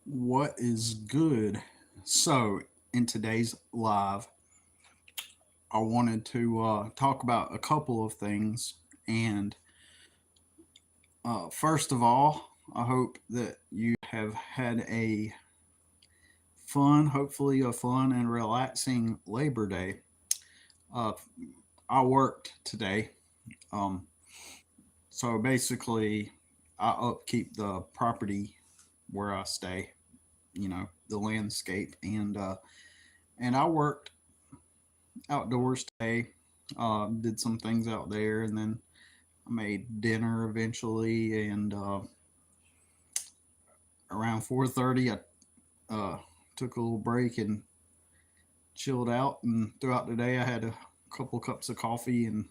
What is good? So, in today's live, I wanted to talk about a couple of things. And first of all, I hope that you have had hopefully a fun and relaxing Labor Day. Uh, I worked today. Um, so basically, I upkeep the property where I stay, the landscape. And I worked outdoors today. Did some things out there, and then I made dinner eventually. And around 4:30, I took a little break and chilled out. And throughout the day, I had a couple cups of coffee and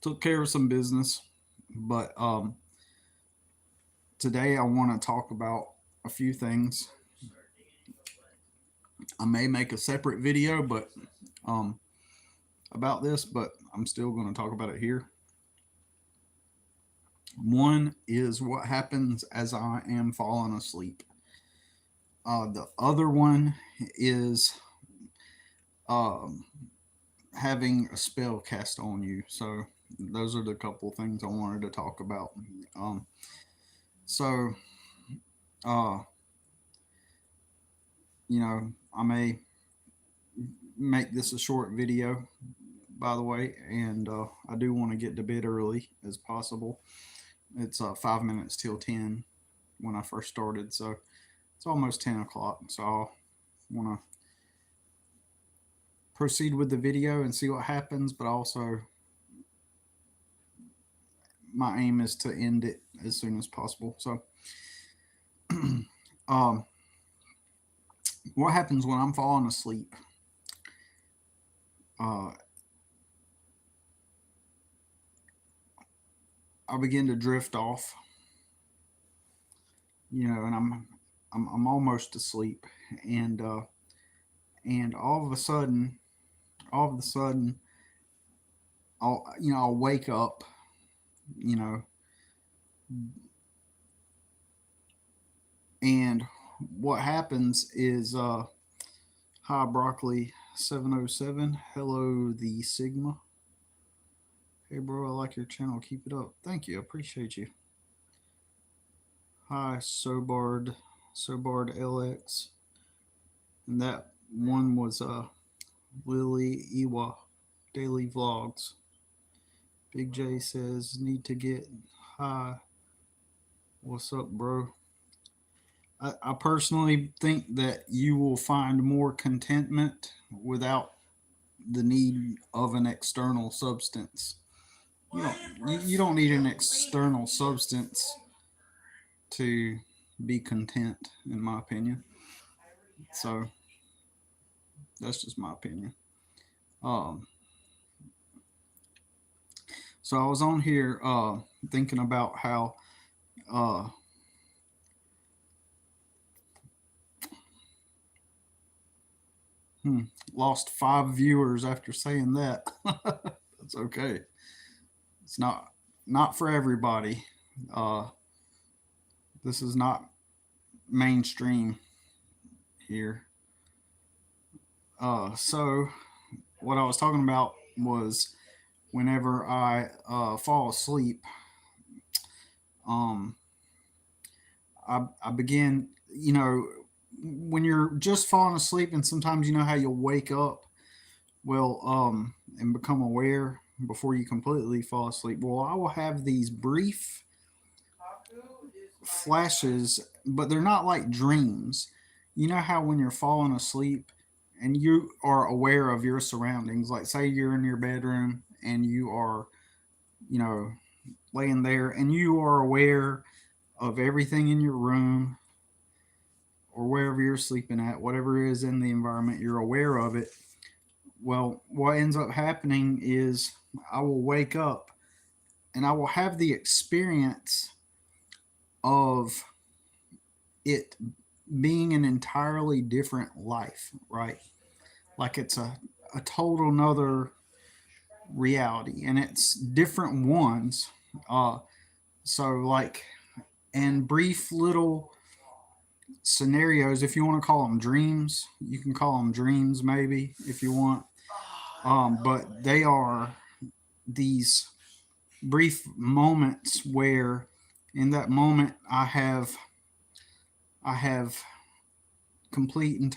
took care of some business. But today, I want to talk about a few things. I may make a separate video, but um, about this, but I'm still going to talk about it here. One is what happens as I am falling asleep. The other one is um, having a spell cast on you. So those are the couple things I wanted to talk about. Um, so, uh, you know, I may make this a short video, by the way, and I do want to get to bed early as possible. It's 5 minutes till 10 when I first started, so it's almost 10 o'clock. So I want to proceed with the video and see what happens, but also my aim is to end it as soon as possible. So, um, what happens when I'm falling asleep? Uh, I begin to drift off, and I'm almost asleep, and and all of a sudden, I'll wake up, you know, and what happens is hi broccoli 707, hello the Sigma. Hey bro, I like your channel, keep it up. Thank you, I appreciate you. Hi Sobard LX. And that one was Lily Iwa Daily Vlogs. Big J says need to get hi. What's up, bro? I personally think that you will find more contentment without the need of an external substance. You don't need an external substance to be content, in my opinion. So that's just my opinion. Um, so I was on here thinking about how uh, hmm, lost 5 viewers after saying that. That's okay. It's not for everybody. Uh, this is not mainstream here. So what I was talking about was whenever I fall asleep, um, I begin, when you're just falling asleep, and sometimes you know how you'll wake up, well, and become aware before you completely fall asleep. Well, I will have these brief flashes, but they're not like dreams. You know how when you're falling asleep and you are aware of your surroundings, like say you're in your bedroom and you are, you know, laying there and you are aware of everything in your room or wherever you're sleeping at, whatever is in the environment, you're aware of it. Well, what ends up happening is I will wake up and I will have the experience of it being an entirely different life, right? Like it's a total another reality, and it's different ones. So, like, and brief little scenarios, if you want to call them dreams. You can call them dreams, maybe, if you want. But they are these brief moments where, in that moment, I have complete and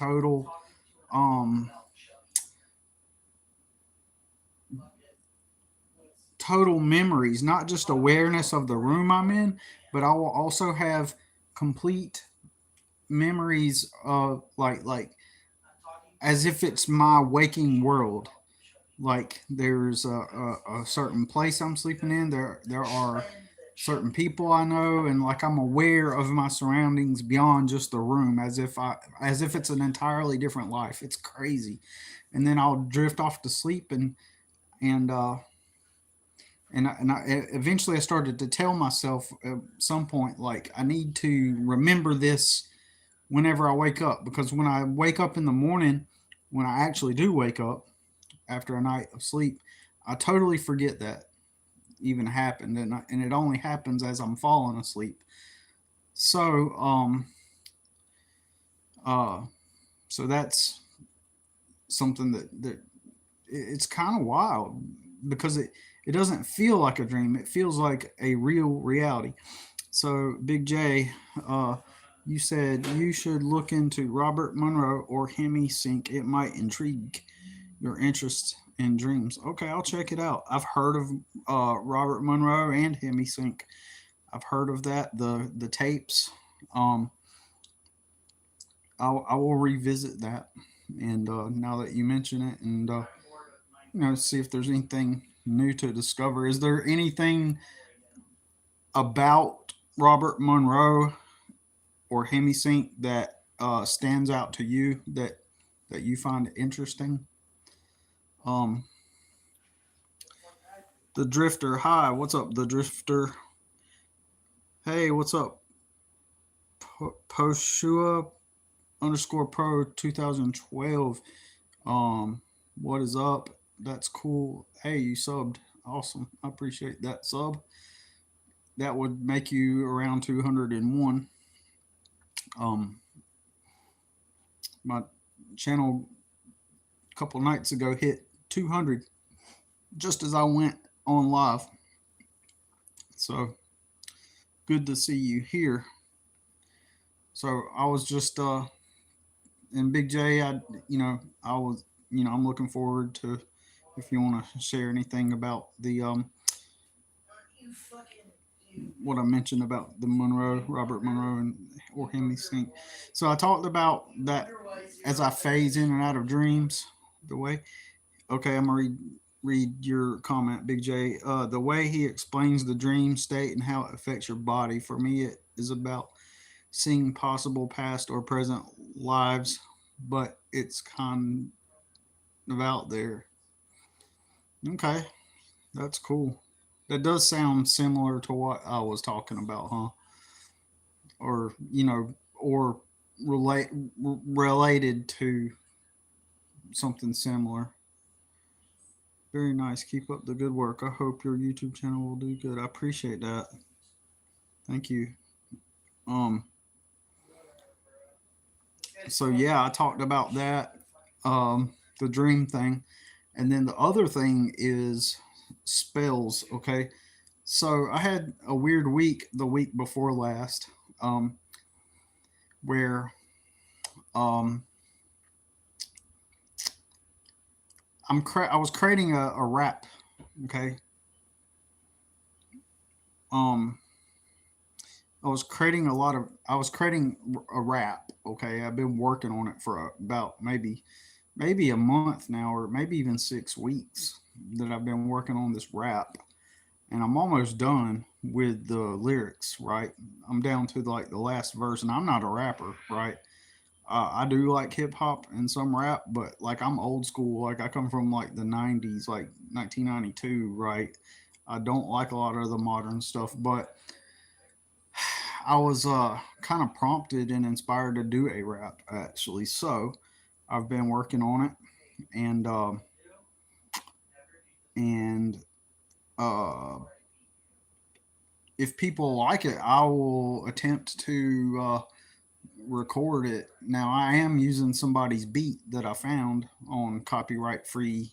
um, total memories, not just awareness of the room I'm in, but I will also have complete memories of like as if it's my waking world. Like there's a certain place I'm sleeping in. There are certain people I know, and like I'm aware of my surroundings beyond just the room, as if it's an entirely different life. It's crazy. And then I'll drift off to sleep, and eventually I started to tell myself at some point, like, I need to remember this whenever I wake up, because when I wake up in the morning, when I actually do wake up after a night of sleep, I totally forget that even happened, and it only happens as I'm falling asleep. So uh so that's something that it's kind of wild, because it doesn't feel like a dream. It feels like a real reality. So, Big J, uh, you said you should look into Robert Monroe or Hemi Sync. It might intrigue your interest in dreams. Okay, I'll check it out. I've heard of Robert Monroe and Hemi Sync. I've heard of that. The tapes. Um, I will revisit that. And now that you mention it, and see if there's anything new to discover. Is there anything about Robert Monroe or Hemisync that stands out to you that you find interesting? Um, the Drifter, hi, what's up, the Drifter? Hey, what's up, Poshua underscore pro 2012? Um, what is up? That's cool. Hey, you subbed. Awesome. I appreciate that sub. That would make you around 201. Um, my channel a couple nights ago hit 200 just as I went on live. So good to see you here. So I was just and Big J, I was I'm looking forward to, if you want to share anything about the what I mentioned about the Robert Monroe, and or Hemi Sync. So I talked about that as I phase in and out of dreams. The way, okay, I'm gonna read your comment, Big J. The way he explains the dream state and how it affects your body. For me, it is about seeing possible past or present lives, but it's kind of out there. Okay, that's cool. That does sound similar to what I was talking about, huh? Or or relate related to something similar. Very nice. Keep up the good work. I hope your YouTube channel will do good. I appreciate that. Thank you. Um. So yeah, I talked about that. The dream thing, and then the other thing is spells. Okay. So I had a weird week the week before last, where um, I was creating a rap. Okay. Um, I was creating a rap. Okay. I've been working on it for about maybe a month now, or maybe even 6 weeks that I've been working on this rap, and I'm almost done with the lyrics. Right. I'm down to like the last verse, and I'm not a rapper. Right. I do like hip hop and some rap, but like I'm old school. Like I come from like the '90s, like 1992, right? I don't like a lot of the modern stuff, but I was kind of prompted and inspired to do a rap actually. So I've been working on it, and and uh, if people like it, I will attempt to record it. Now, I am using somebody's beat that I found on copyright free,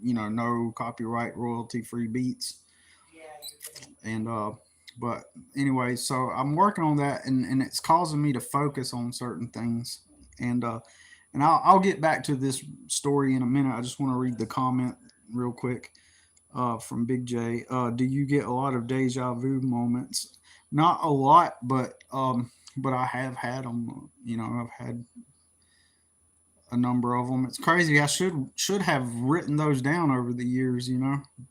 no copyright royalty free beats. And, but anyway, so I'm working on that, and it's causing me to focus on certain things. And, and I'll get back to this story in a minute. I just want to read the comment real quick from Big J. Do you get a lot of deja vu moments? Not a lot, but I have had them. I've had a number of them. It's crazy. I should have written those down over the years,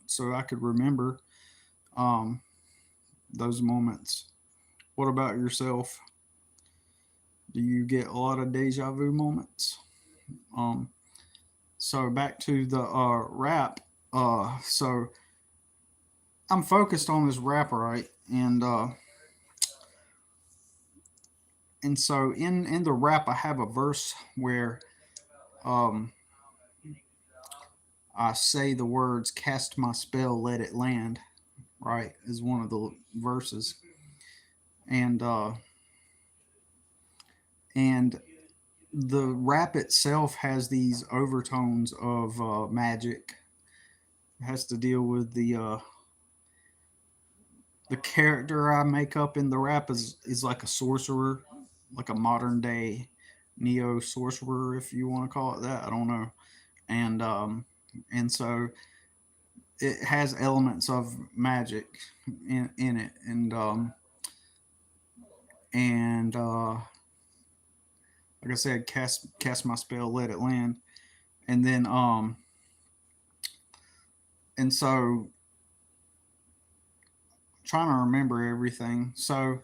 so I could remember um, those moments. What about yourself? Do you get a lot of deja vu moments? Um, so back to the rap. So I'm focused on this rap, right? And so in the rap, I have a verse where um, I say the words "cast my spell, let it land." Right, is one of the verses, and and the rap itself has these overtones of magic. It has to deal with the character I make up in the rap is like a sorcerer, like a modern day neo sorcerer, if you want to call it that. I don't know, and and so it has elements of magic in it, and like I said, cast my spell, let it land, and then and so trying to remember everything. So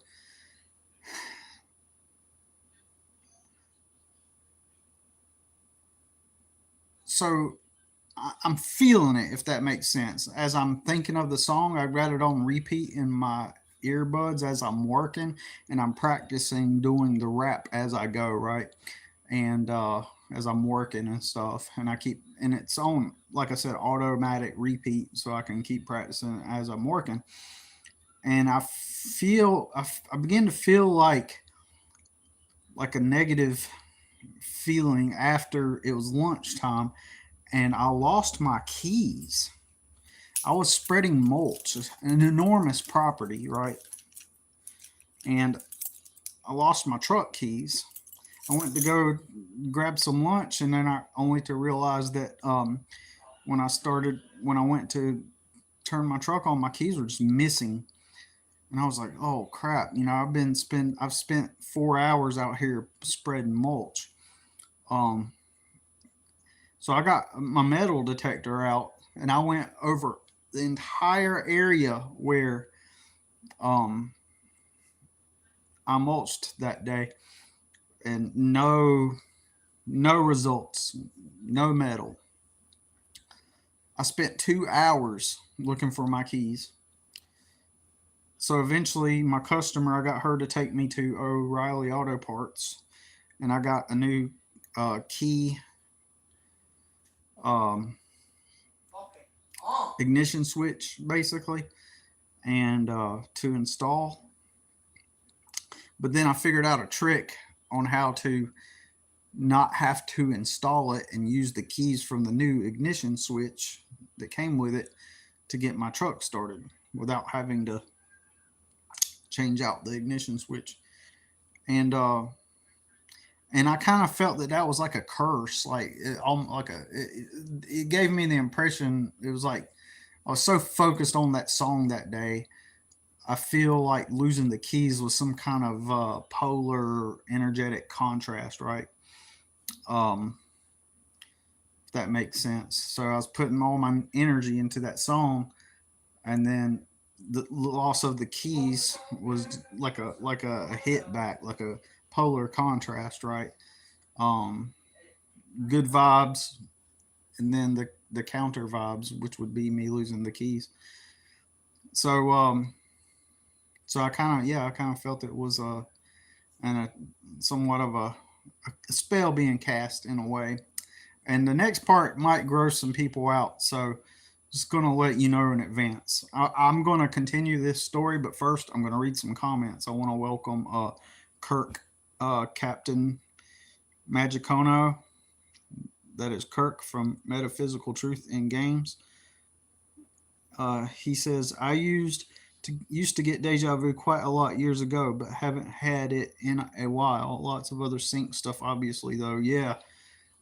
I'm feeling it, if that makes sense. As I'm thinking of the song, I got it on repeat in my earbuds as I'm working, and I'm practicing doing the rap as I go, right? And as I'm working and stuff, and and it's on, like I said, automatic repeat, so I can keep practicing as I'm working. And I begin to feel like a negative feeling after it was lunchtime, and I lost my keys. I was spreading mulch, an enormous property, right? And I lost my truck keys. I went to go grab some lunch, and then I only to realize that when I went to turn my truck on, my keys were just missing, and I was like, "Oh crap!" I've spent 4 hours out here spreading mulch. Um, so I got my metal detector out, and I went over the entire area where um I mulched that day, and no results, no metal. I spent 2 hours looking for my keys. So eventually, my customer, I got her to take me to O'Reilly Auto Parts, and I got a new key um, ignition switch, basically, and to install. But then I figured out a trick on how to not have to install it and use the keys from the new ignition switch that came with it to get my truck started without having to change out the ignition switch. And I kind of felt that was like a curse, it gave me the impression it was like I was so focused on that song that day. I feel like losing the keys was some kind of polar energetic contrast, right? Um, if that makes sense. So I was putting all my energy into that song, and then the loss of the keys was like a hit back, like a polar contrast, right? Um, Good vibes, and then the counter vibes, which would be me losing the keys. So so I kind of felt it was a somewhat of a spell being cast in a way. And the next part might gross some people out, so Just going to let you know in advance. I'm going to continue this story, but first I'm going to read some comments. I want to welcome Kirk, Captain Magicono. That is Kirk from Metaphysical Truth in Games. He says, I used to get deja vu quite a lot years ago, but haven't had it in a while. Lots of other sync stuff, obviously, though. Yeah,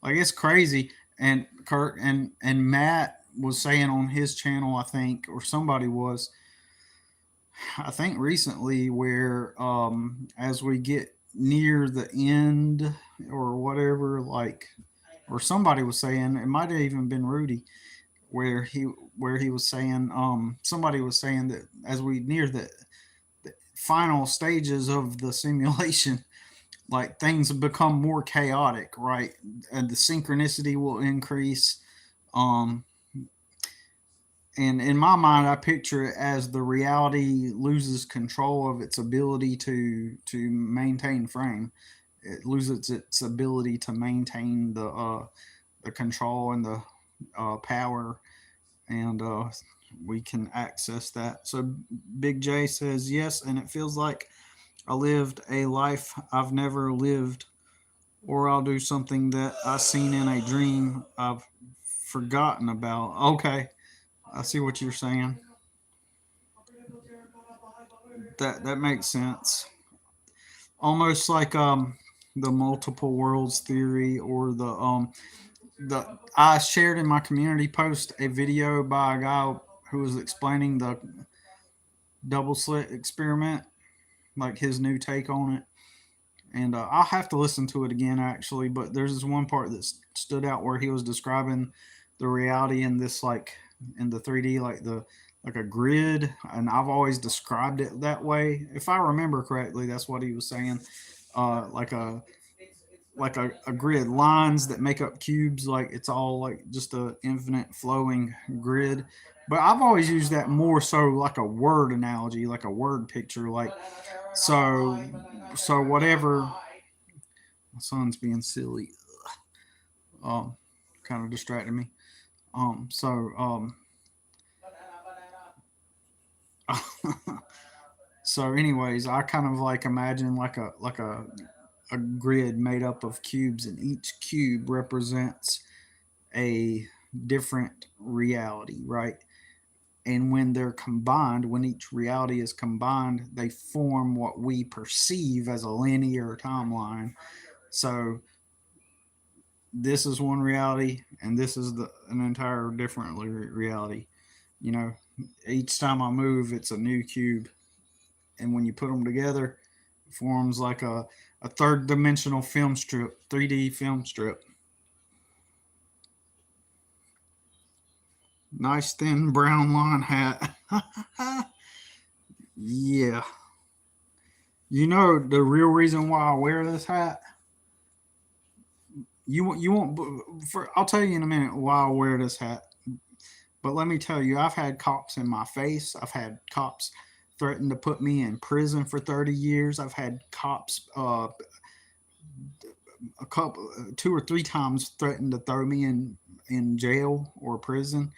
like it's crazy. And Kirk and Matt was saying on his channel, I think, or somebody was, I think recently, where as we get near the end or whatever, like, or somebody was saying, it might have even been Rudy, where he was saying, somebody was saying that as we near the final stages of the simulation, like things become more chaotic, right? And the synchronicity will increase. Um, and in my mind, I picture it as the reality loses control of its ability to maintain frame. It loses its ability to maintain the control and the power, and we can access that. So Big J says yes, and it feels like I lived a life I've never lived, or I'll do something that I seen in a dream I've forgotten about. Okay, I see what you're saying. That makes sense. Almost like the multiple worlds theory, or the I shared in my community post a video by a guy who was explaining the double slit experiment, like his new take on it. And I'll have to listen to it again actually. But there's this one part that stood out where he was describing the reality in this, like in the 3D, like the like a grid, and I've always described it that way. If I remember correctly, that's what he was saying. Like a grid, lines that make up cubes, like it's all like just a infinite flowing grid. But I've always used that more so like a word analogy, like a word picture, like so whatever. My son's being silly, um kind of distracted me. So so anyways, I kind of like imagine like a grid made up of cubes, and each cube represents a different reality, right? And when they're combined, when each reality is combined, they form what we perceive as a linear timeline. So this is one reality, and this is an entire different reality. You know, each time I move, it's a new cube, and when you put them together, it forms like a third dimensional film strip, 3D film strip. Nice thin brown line hat. Yeah. You know the real reason why I wear this hat? You won't. For I'll tell you in a minute why I wear this hat. But let me tell you, I've had cops in my face. I've had cops threaten to put me in prison for 30 years. I've had cops a couple, 2 or 3 times threatened to throw me in jail or prison,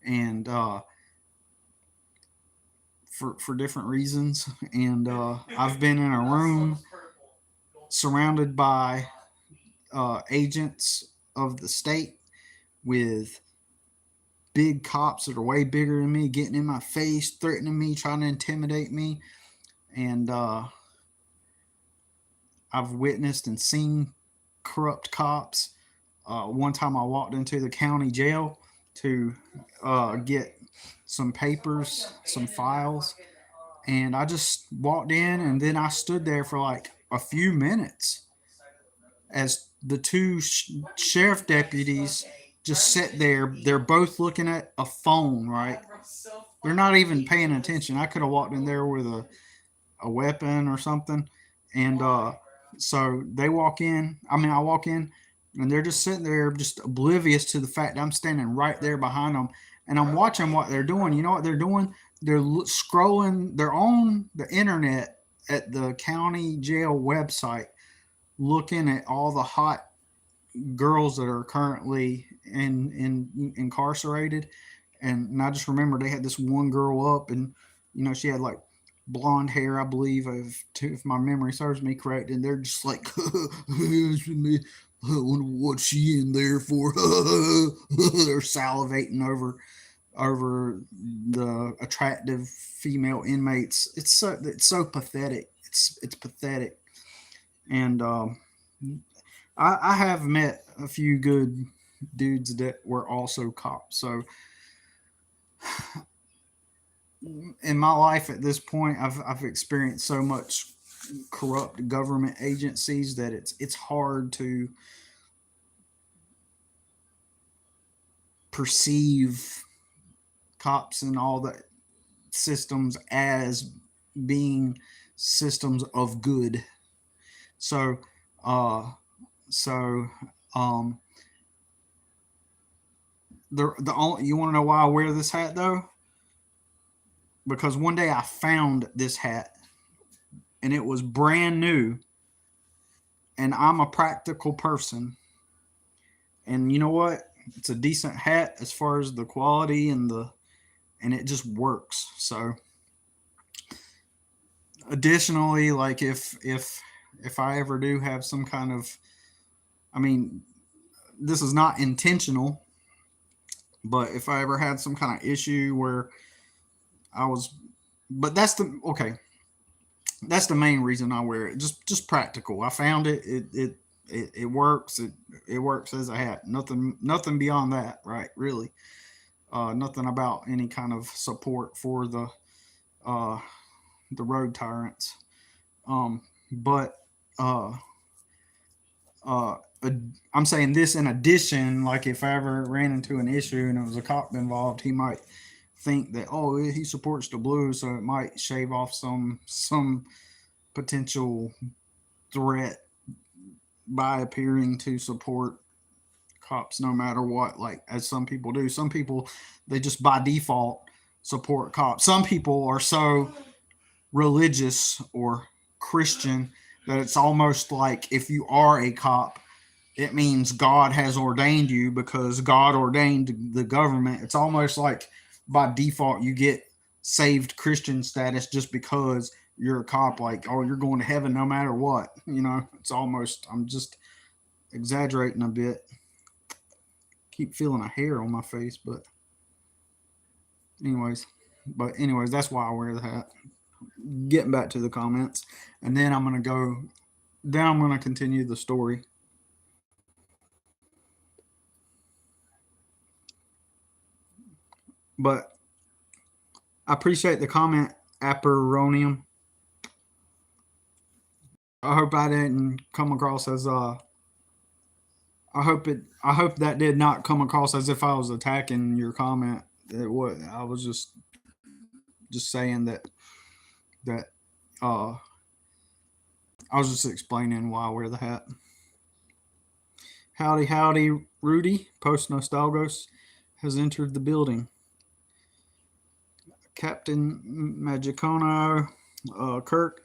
and for different reasons. And I've been in a room surrounded by agents of the state with big cops that are way bigger than me, getting in my face, threatening me, trying to intimidate me. And I've witnessed and seen corrupt cops. One time I walked into the county jail to get some papers, some files, and I just walked in, and then I stood there for like a few minutes as the two sheriff deputies just sit there. They're both looking at a phone, right? They're not even paying attention. I could have walked in there with a weapon or something. And so they walk in. I mean, I walk in, and they're just sitting there, just oblivious to the fact that I'm standing right there behind them. And I'm watching what they're doing. You know what they're doing? They're scrolling. They're on the internet at the county jail website, looking at all the hot girls that are currently incarcerated, And I just remember they had this one girl up, and she had like blonde hair, I believe, if my memory serves me correct, and they're just like, I wonder what she in there for. They're salivating over the attractive female inmates. It's so pathetic. It's pathetic. And I have met a few good dudes that were also cops. So in my life at this point, I've experienced so much corrupt government agencies that it's hard to perceive cops and all the systems as being systems of good. So, uh, so um, the only, you want to know why I wear this hat though? Because one day I found this hat and it was brand new, and I'm a practical person, and you know what? It's a decent hat as far as the quality and it just works. So additionally, like if I ever do have some kind of, I mean, this is not intentional, but if I ever had some kind of issue where I was, but that's the okay. That's the main reason I wear it. Just practical. I found it. It works. It works as a hat. Nothing beyond that. Right. Really. Nothing about any kind of support for uh, the road tyrants. But uh, uh, I'm saying this in addition. Like if I ever ran into an issue and there was a cop involved, he might think that, oh, he supports the blues, so it might shave off some potential threat by appearing to support cops no matter what, like as some people do. Some people, they just by default support cops. Some people are so religious or Christian that it's almost like if you are a cop, it means God has ordained you because God ordained the government. It's almost like by default you get saved Christian status just because you're a cop. Like, oh, you're going to heaven no matter what. It's almost, I'm just exaggerating a bit. Keep feeling a hair on my face, anyways, but anyways, that's why I wear the hat. Getting back to the comments, and then I'm gonna continue the story. But I appreciate the comment, Aperonium. I hope I didn't come across as I hope that did not come across as if I was attacking your comment. I was just saying that uh I was just explaining why I wear the hat. Howdy, howdy, Rudy. Post Nostalgos has entered the building. Captain Magicono, Kirk.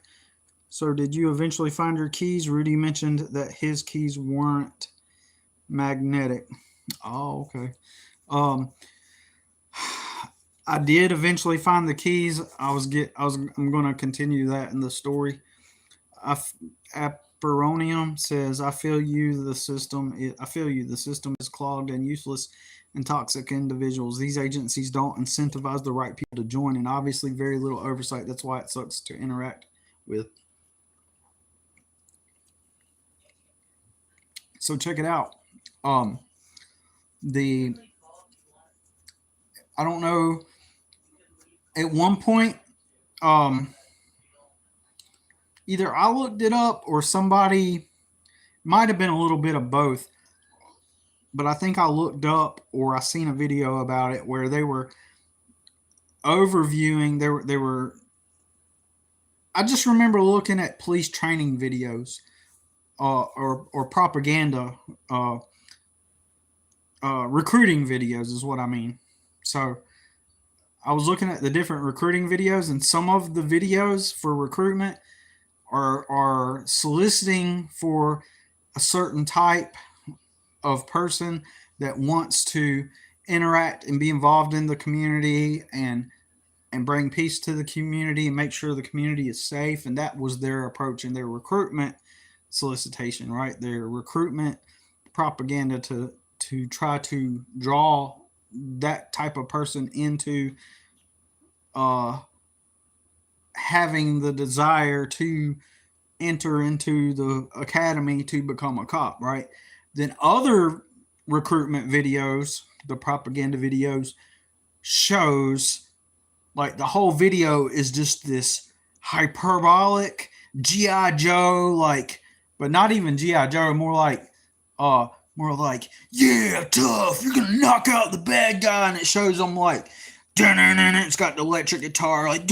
So, did you eventually find your keys? Rudy mentioned that his keys weren't magnetic. Oh, okay. Um, I did eventually find the keys. I'm going to continue that in the story. Aperonium says, I feel you. I feel you. The system is clogged and useless and toxic individuals. These agencies don't incentivize the right people to join, and obviously very little oversight. That's why it sucks to interact with. So check it out. Um, the I don't know. At one point, um, either I looked it up or somebody, might have been a little bit of both, but I think I looked up or I seen a video about it where they were overviewing. They were. I just remember looking at police training videos, or propaganda, uh, recruiting videos is what I mean. So I was looking at the different recruiting videos, and some of the videos for recruitment are soliciting for a certain type of person that wants to interact and be involved in the community and bring peace to the community and make sure the community is safe. And that was their approach in their recruitment solicitation, right? Their recruitment propaganda to try to draw that type of person into uh, having the desire to enter into the academy to become a cop, right? Then other recruitment videos, the propaganda videos, shows like the whole video is just this hyperbolic GI Joe, like, but not even GI Joe, uh more like, yeah, tough, you're gonna knock out the bad guy, and it shows them like, it's got the electric guitar, like,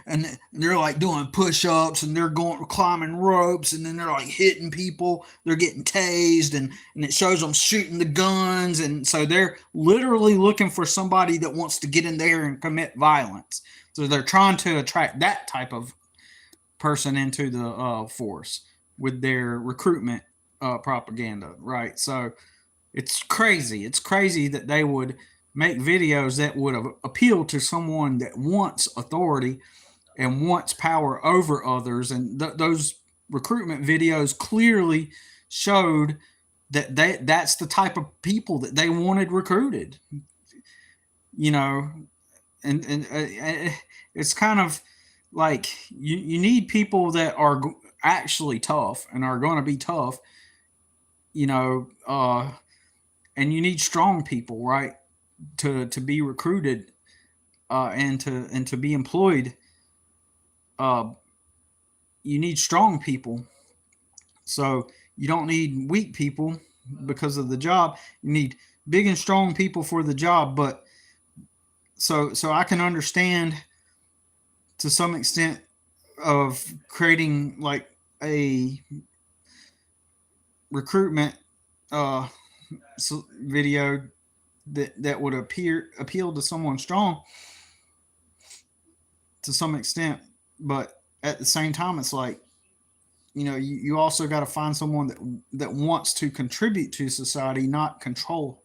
and they're like doing push-ups, and they're going climbing ropes, and then they're like hitting people, they're getting tased, and it shows them shooting the guns, and so they're literally looking for somebody that wants to get in there and commit violence. So they're trying to attract that type of person into the force with their recruitment propaganda, right? So it's crazy. It's crazy that they would make videos that would appeal to someone that wants authority and wants power over others. And those recruitment videos clearly showed that that's the type of people that they wanted recruited. You know, and it's kind of like you need people that are actually tough and are going to be tough. You know, and you need strong people, right, to be recruited and to be employed. Uh, you need strong people, so you don't need weak people because of the job. You need big and strong people for the job. But so I can understand to some extent of creating like a recruitment uh, video that would appeal to someone strong to some extent, but at the same time, it's like, you know, you also got to find someone that wants to contribute to society, not control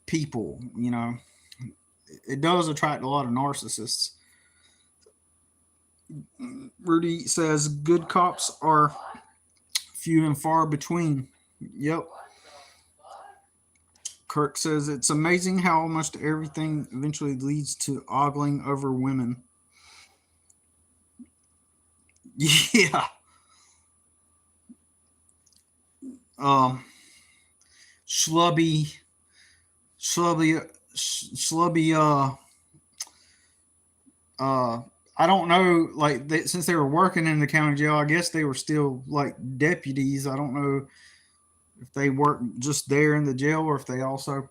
people. You know, it does attract a lot of narcissists. Rudy says good cops are few and far between. Yep. Kirk says it's amazing how almost everything eventually leads to ogling over women. Yeah. Um, Schlubby, Schlubby, Schlubby. Uh, I don't know. Like since they were working in the county jail, I guess they were still like deputies. I don't know if they work just there in the jail or if they also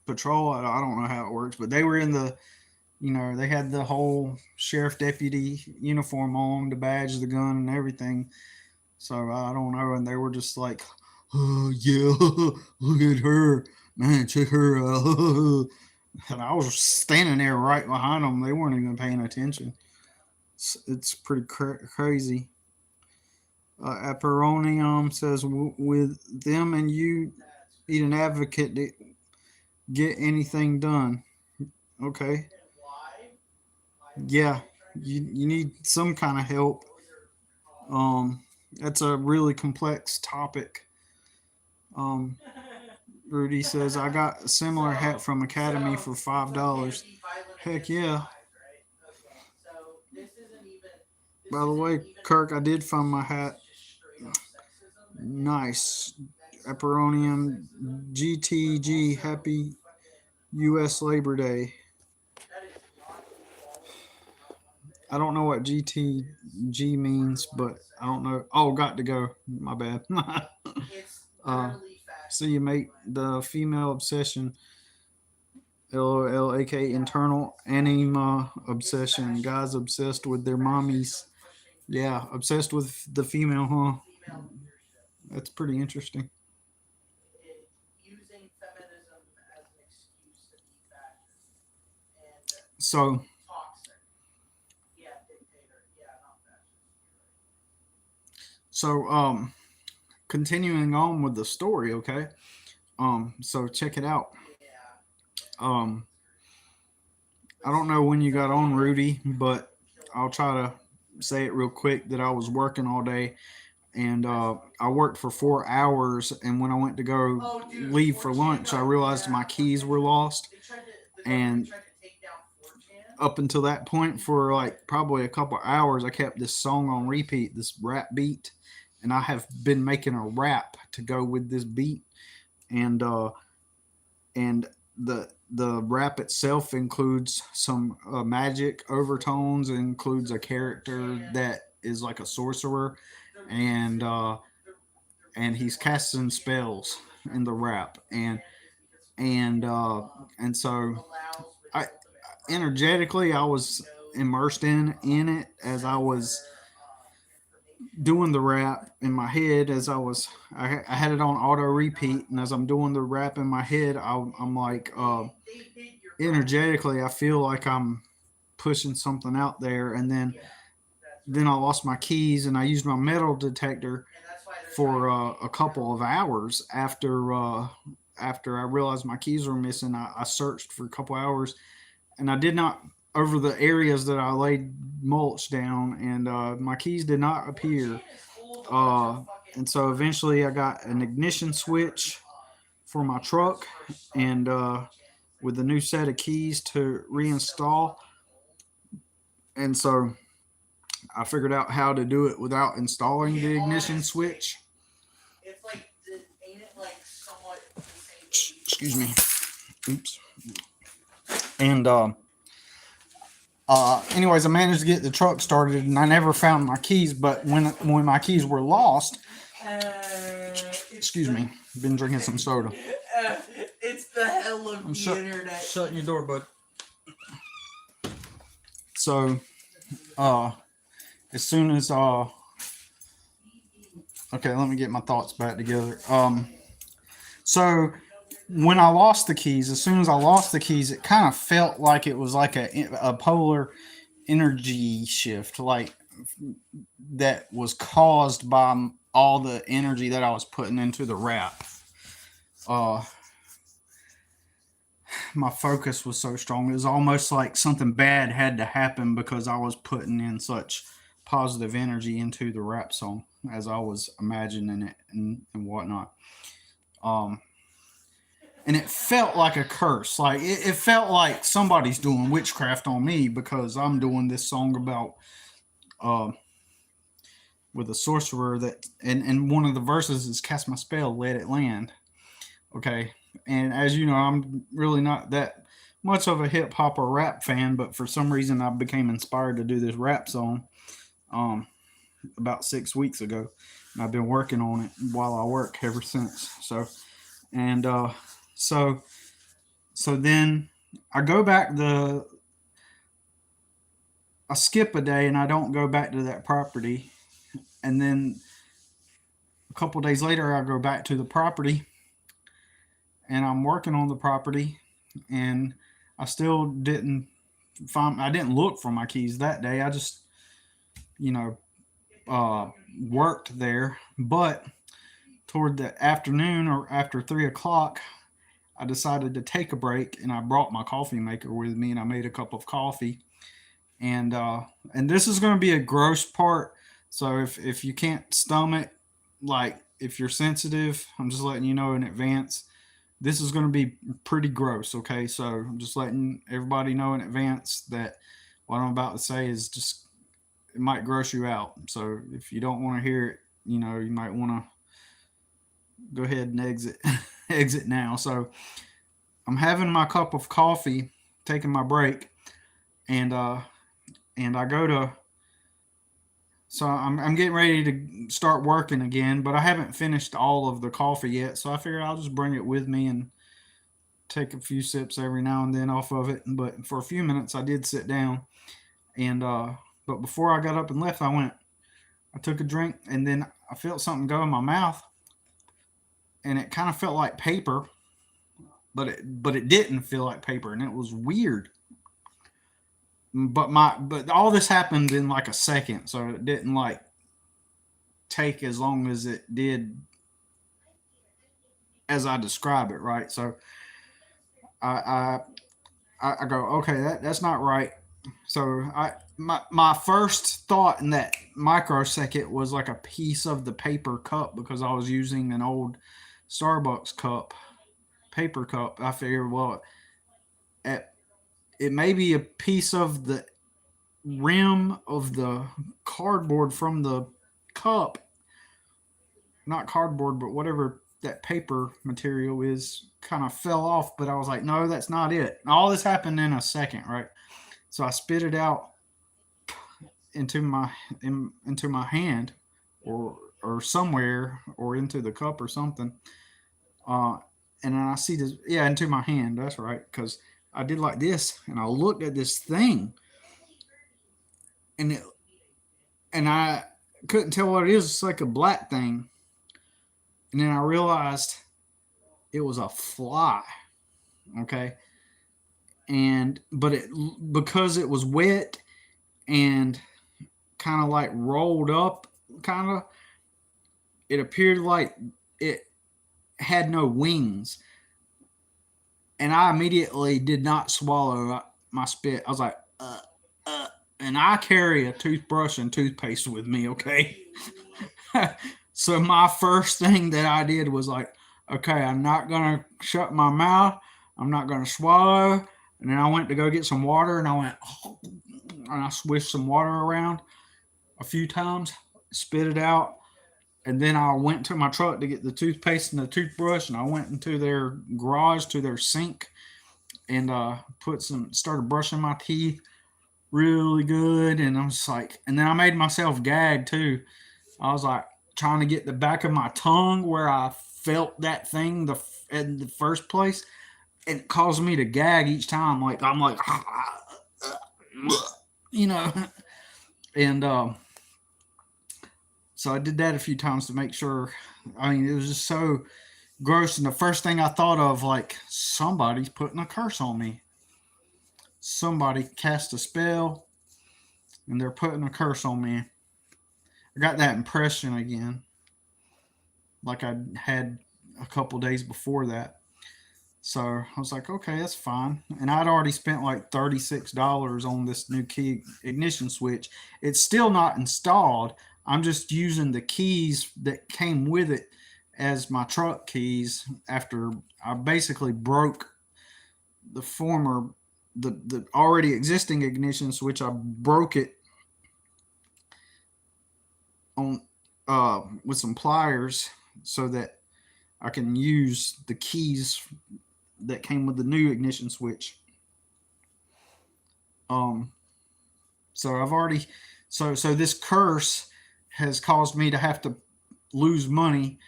patrol. I don't know how it works, but they were in the, you know, they had the whole sheriff deputy uniform on, the badge, the gun, and everything. So I don't know, and they were just like, oh yeah, look at her, man, check her out. And I was standing there right behind them. They weren't even paying attention. It's pretty crazy. Aperonium says, with them and you need an advocate to get anything done. Okay. Yeah, you need some kind of help. Um, that's a really complex topic. Um, Rudy says, I got a similar hat from Academy for $5. Heck yeah. By the way, Kirk, I did find my hat. Nice. Aperonium GTG. Happy U.S. Labor Day. I don't know what GTG means, but I don't know. Oh, got to go. My bad. uh, see you, mate. The female obsession. LOL, aka internal anima obsession. Guys obsessed with their mommies. Yeah, obsessed with the female, huh? That's pretty interesting. So, so continuing on with the story, okay? So check it out. Um, I don't know when you got on, Rudy, but I'll try to say it real quick that I was working all day and I worked for 4 hours. And when I went to go leave for lunch, I realized my keys were lost. And up until that point, for like probably a couple hours, I kept this song on repeat, this rap beat, and I have been making a rap to go with this beat. And and the rap itself includes some magic overtones. It includes a character that is like a sorcerer, and he's casting spells in the rap, and uh, and so I energetically I was immersed in it as I was doing the rap in my head. I had it on auto repeat, and as I'm doing the rap in my head, I'm like energetically I feel like I'm pushing something out there. And then I lost my keys, and I used my metal detector for a couple of hours after I realized my keys were missing. I searched for a couple hours, and I did not over the areas that I laid mulch down, and my keys did not appear. Uh, and so eventually, I got an ignition switch for my truck, and with a new set of keys to reinstall. And so I figured out how to do it without installing the ignition switch. Excuse me. Oops. And anyways, I managed to get the truck started, and I never found my keys. But when my keys were lost, excuse me, been drinking some soda. It's the hell of the internet. Shutting your door, bud. So, as soon as okay, let me get my thoughts back together. So when I lost the keys, as soon as I lost the keys, it kind of felt like it was like a polar energy shift, like that was caused by all the energy that I was putting into the rap. Uh, my focus was so strong. It was almost like something bad had to happen because I was putting in such positive energy into the rap song as I was imagining it and whatnot. Um, and it felt like a curse. Like it felt like somebody's doing witchcraft on me because I'm doing this song about uh, with a sorcerer that, and one of the verses is cast my spell, let it land. Okay, and as you know, I'm really not that much of a hip hop or rap fan, but for some reason I became inspired to do this rap song um, about 6 weeks ago, and I've been working on it while I work ever since. And so so then I go back the I skip a day and I don't go back to that property, and then a couple days later I go back to the property and I'm working on the property, and I still didn't I didn't look for my keys that day. I just, you know, uh, worked there. But toward the afternoon or after 3 o'clock, I decided to take a break, and I brought my coffee maker with me, and I made a cup of coffee. And this is going to be a gross part. So if you can't stomach, like if you're sensitive, I'm just letting you know in advance. This is going to be pretty gross. Okay, so I'm just letting everybody know in advance that what I'm about to say is just it might gross you out. So if you don't want to hear it, you might want to go ahead and exit exit now. So I'm having my cup of coffee, taking my break, and I go to so I'm getting ready to start working again, but I haven't finished all of the coffee yet. So I figured I'll just bring it with me and take a few sips every now and then off of it. But for a few minutes, I did sit down, and but before I got up and left, I took a drink, and then I felt something go in my mouth, and it kind of felt like paper, but it didn't feel like paper, and it was weird. But all this happened in like a second, so it didn't like take as long as it did as I describe it, right? So I I go, okay, that's not right. So my first thought in that microsecond was like a piece of the paper cup because I was using an old Starbucks cup, paper cup. I figured, well, it, it may be a piece of the rim of the cardboard from the cup, not cardboard, but whatever that paper material is, kind of fell off. But I was like, no, that's not it. All this happened in a second, right? So I spit it out into into my hand, or somewhere, or into the cup or something. Uh, and then I see this, yeah, into my hand. That's right, because I did like this, and I looked at this thing, and I couldn't tell what it is. It's like a black thing, and then I realized it was a fly. Okay, and but it, because it was wet and kind of like rolled up, kind of, it appeared like it had no wings, and I immediately did not swallow my spit. I was like, and I carry a toothbrush and toothpaste with me, okay? So my first thing that I did was like, okay, I'm not gonna shut my mouth. I'm not gonna swallow. And then I went to go get some water, and I went, and I swished some water around a few times, spit it out, and then I went to my truck to get the toothpaste and the toothbrush, and I went into their garage to their sink, and started brushing my teeth really good, and I was like, and then I made myself gag too. I was like trying to get the back of my tongue where I felt that thing in the first place, and it caused me to gag each time. Like I'm like, you know, and so I did that a few times to make sure. I mean, it was just so gross, and the first thing I thought of, like, somebody's putting a curse on me. Somebody cast a spell, and they're putting a curse on me. I got that impression again, like I had a couple days before that. So I was like, okay, that's fine. And I'd already spent like $36 on this new key ignition switch. It's still not installed. I'm just using the keys that came with it as my truck keys after I basically broke the former, the already existing ignition switch. I broke it on with some pliers so that I can use the keys that came with the new ignition switch. Um, so I've already, so this curse has caused me to have to lose money,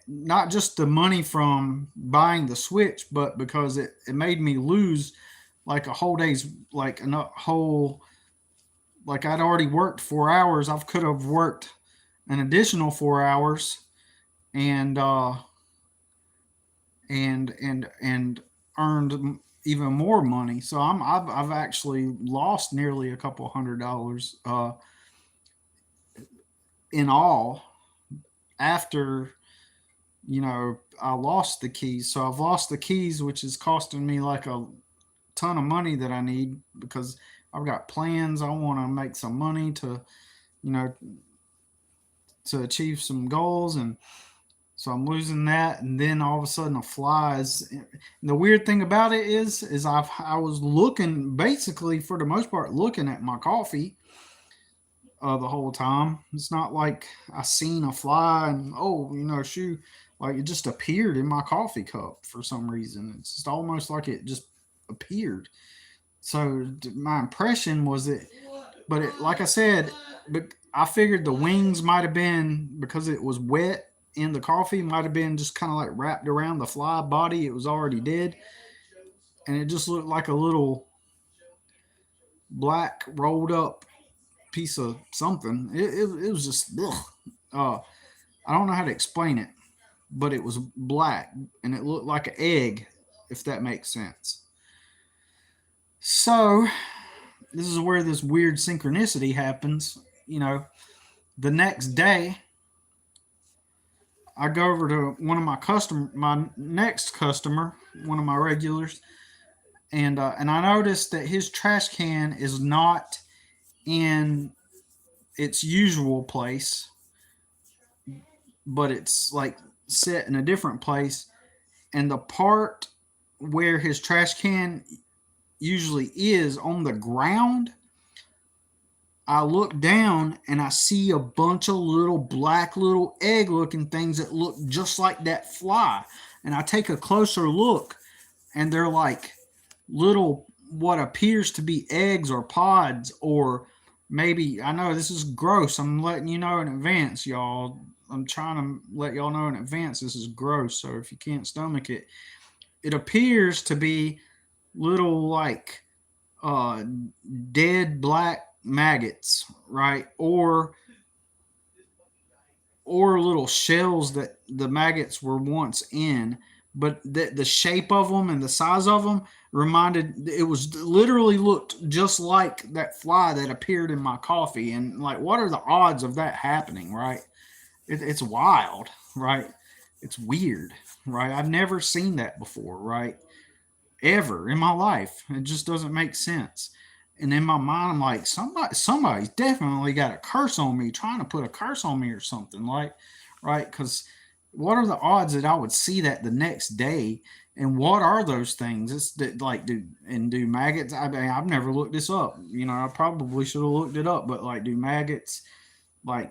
not just the money from buying the switch, but because it made me lose like a whole day's, like a whole, like I'd already worked 4 hours. I could have worked an additional 4 hours, and and earned even more money. So I've actually lost nearly a couple $100 in all after, I lost the keys. So I've lost the keys, which is costing me like a ton of money that I need because I've got plans. I want to make some money to, you know, to achieve some goals, and so I'm losing that, and then all of a sudden a fly is. And the weird thing about it is I was looking, basically for the most part, looking at my coffee the whole time. It's not like I seen a fly and, oh, shoo, like it just appeared in my coffee cup for some reason. It's just almost like it just appeared. So my impression was that, but like I said, but I figured the wings might have been, because it was wet in the coffee, might have been just kind of like wrapped around the fly body. It was already dead, and it just looked like a little black rolled up piece of something. It was just ugh. I don't know how to explain it, but it was black and it looked like an egg, if that makes sense. So this is where this weird synchronicity happens. The next day I go over to my next customer, one of my regulars, and I noticed that his trash can is not in its usual place, but it's like set in a different place. And the part where his trash can usually is on the ground, I look down and I see a bunch of little black little egg looking things that look just like that fly. And I take a closer look and they're like little what appears to be eggs or pods, or maybe, I know this is gross. I'm letting you know in advance, y'all. I'm trying to let y'all know in advance this is gross. So if you can't stomach it, it appears to be little like uh, dead black maggots, right? Or little shells that the maggots were once in, but the shape of them and the size of them reminded, it was literally looked just like that fly that appeared in my coffee. And like, what are the odds of that happening, right? It's wild, right? It's weird, right? I've never seen that before, right? Ever in my life. It just doesn't make sense. And in my mind, I'm like, somebody's definitely got a curse on me, trying to put a curse on me or something, like, right? Because what are the odds that I would see that the next day? And what are those things? It's that, like, do maggots? I mean, I've never looked this up. You know, I probably should have looked it up. But like, do maggots like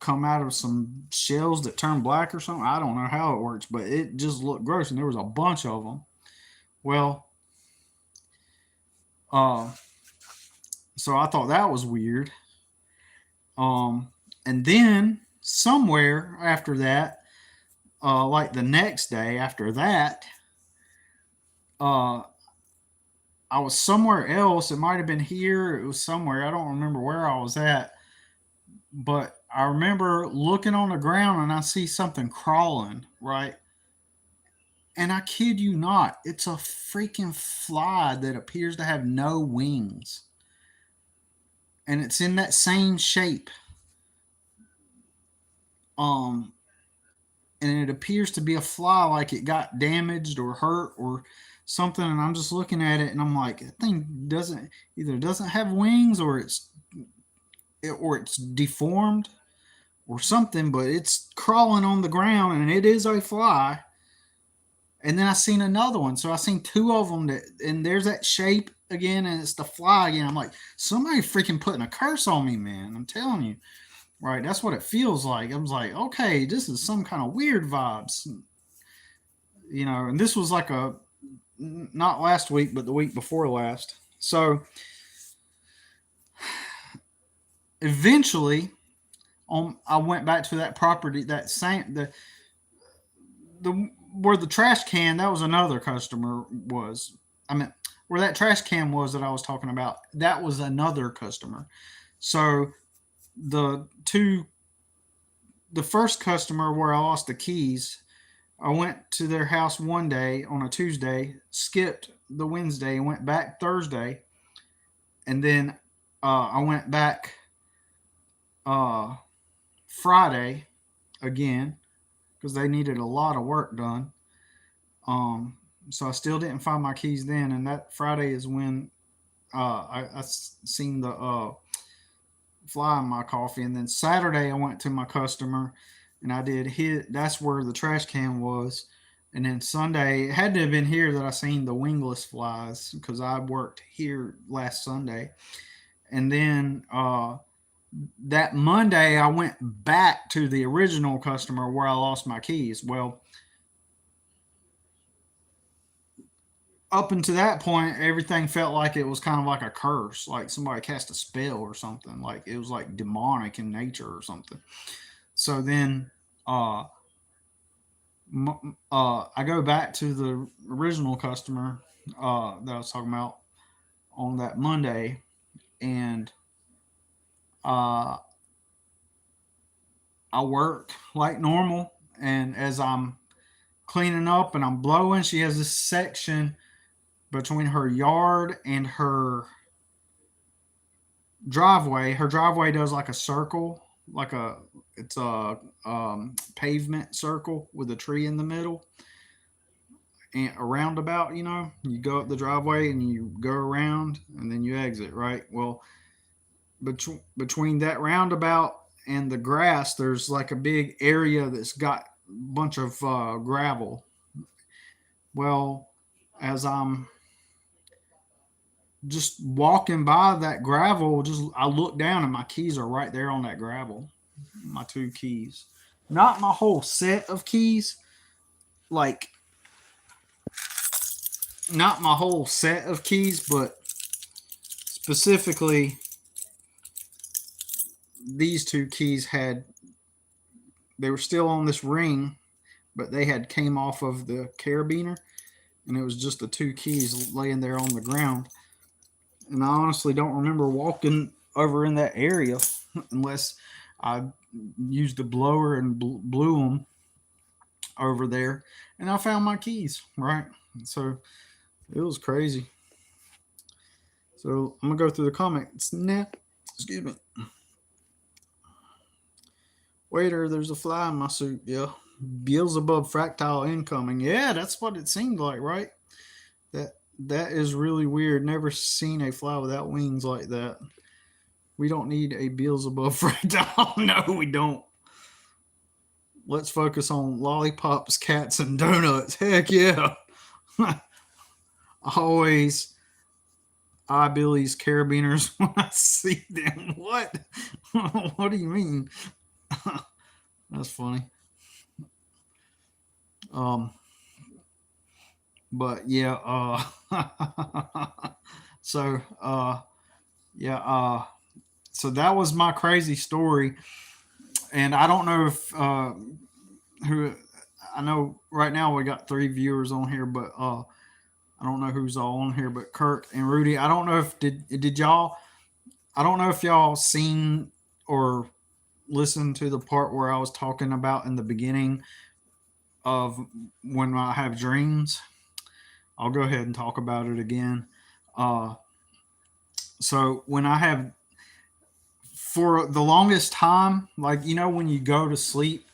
come out of some shells that turn black or something? I don't know how it works, but it just looked gross, and there was a bunch of them. Well, uh, so I thought that was weird. Um, and then somewhere after that, like the next day after that, uh, I was somewhere else. It might have been here. It was somewhere. I don't remember where I was at, but I remember looking on the ground and I see something crawling, right? And I kid you not, it's a freaking fly that appears to have no wings. And it's in that same shape. Um, and it appears to be a fly, like it got damaged or hurt or something. And I'm just looking at it and I'm like, that thing doesn't have wings, or it's deformed or something, but it's crawling on the ground and it is a fly. And then I seen another one, so I seen two of them and there's that shape again, and it's the fly again. I'm like, somebody freaking putting a curse on me, man. I'm telling you. Right, that's what it feels like. I was like, okay, this is some kind of weird vibes, and this was like not last week, but the week before last. So eventually, I went back to that property, that same the where the trash can, that was another customer was. I mean, where that trash can was that I was talking about, that was another customer. So the two the first customer where I lost the keys, I went to their house one day on a Tuesday, skipped the Wednesday, and went back Thursday, and then I went back uh, Friday again because they needed a lot of work done. Um, so I still didn't find my keys then, and that Friday is when I seen the fly in my coffee. And then Saturday I went to my customer and I did hit. That's where the trash can was. And then Sunday, it had to have been here that I seen the wingless flies because I worked here last Sunday. And then that Monday, I went back to the original customer where I lost my keys. Well, up until that point, everything felt like it was kind of like a curse, like somebody cast a spell or something. Like it was like demonic in nature or something. So then uh, I go back to the original customer that I was talking about on that Monday, and uh, I work like normal. And as I'm cleaning up and I'm blowing, she has this section between her yard and her driveway. Her driveway does like a circle, like it's a pavement circle with a tree in the middle and a roundabout. You go up the driveway and you go around and then you exit, right? Well, between that roundabout and the grass, there's like a big area that's got a bunch of gravel. Well, as I'm just walking by that gravel, just I look down and my keys are right there on that gravel. My two keys, not my whole set of keys, like not my whole set of keys, but specifically these two keys they were still on this ring, but they had came off of the carabiner, and it was just the two keys laying there on the ground. And I honestly don't remember walking over in that area unless I used a blower and blew them over there, and I found my keys, right? So it was crazy. So I'm gonna go through the comments now. Excuse me. Waiter, there's a fly in my suit. Yeah. Beelzebub fractile incoming. Yeah, that's what it seemed like, right? That that is really weird. Never seen a fly without wings like that. We don't need a Beelzebub fractile. No, we don't. Let's focus on lollipops, cats, and donuts. Heck yeah. Always eye Billy's carabiners when I see them. What? What do you mean? That's funny. Um, but yeah, so yeah, so that was my crazy story, and I don't know if who I know right now we got 3 viewers on here, but I don't know who's all on here, but Kirk and Rudy. I don't know if did y'all. I don't know if y'all seen or listened to the part where I was talking about in the beginning of when I have dreams. I'll go ahead and talk about it again. Uh, so when I have, for the longest time, like when you go to sleep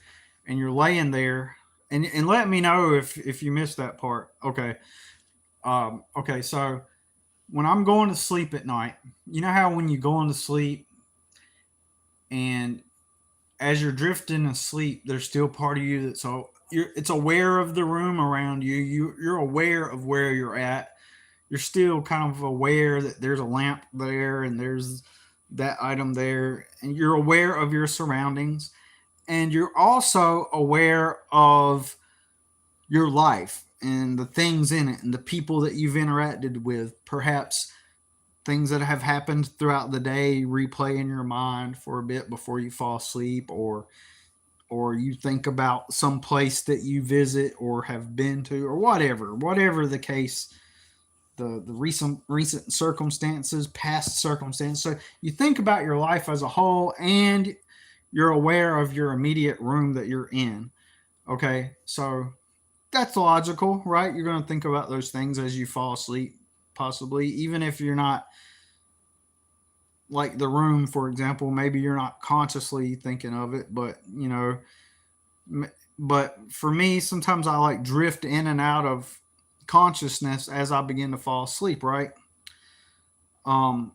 and you're laying there, and let me know if you missed that part. Okay. Okay. So when I'm going to sleep at night, you know how when you go into sleep and as you're drifting asleep, there's still part of you that's it's aware of the room around you. You're aware of where you're at. You're still kind of aware that there's a lamp there and there's that item there, and you're aware of your surroundings, and you're also aware of your life and the things in it and the people that you've interacted with, perhaps things that have happened throughout the day replay in your mind for a bit before you fall asleep, or you think about some place that you visit or have been to, or whatever the case, the recent circumstances, past circumstances. So you think about your life as a whole, and you're aware of your immediate room that you're in. Okay, so that's logical, right? You're going to think about those things as you fall asleep, possibly, even if you're not, like the room, for example, maybe you're not consciously thinking of it, but but for me, sometimes I like drift in and out of consciousness as I begin to fall asleep, right? Um,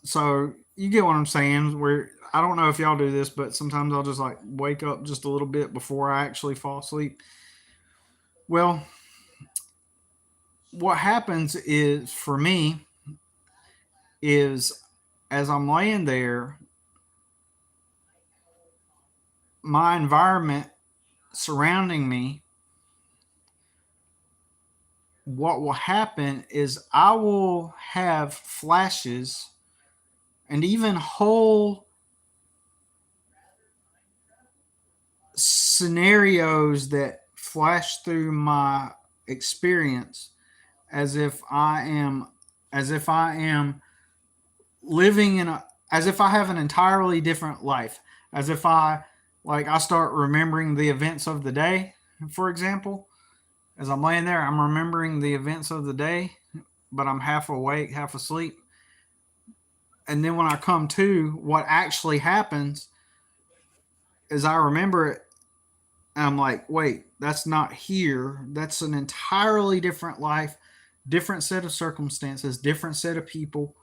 so you get what I'm saying, where I don't know if y'all do this, but sometimes I'll just like wake up just a little bit before I actually fall asleep. Well, what happens is, for me, is as I'm laying there, my environment surrounding me, what will happen is I will have flashes and even whole scenarios that flash through my experience as if I am as if I am living as if I have an entirely different life, as if I start remembering the events of the day, for example. As I'm laying there, I'm remembering the events of the day, but I'm half awake, half asleep. And then when I come to, what actually happens as I remember it, I'm like, wait, that's not here. That's an entirely different life, different set of circumstances, different set of people,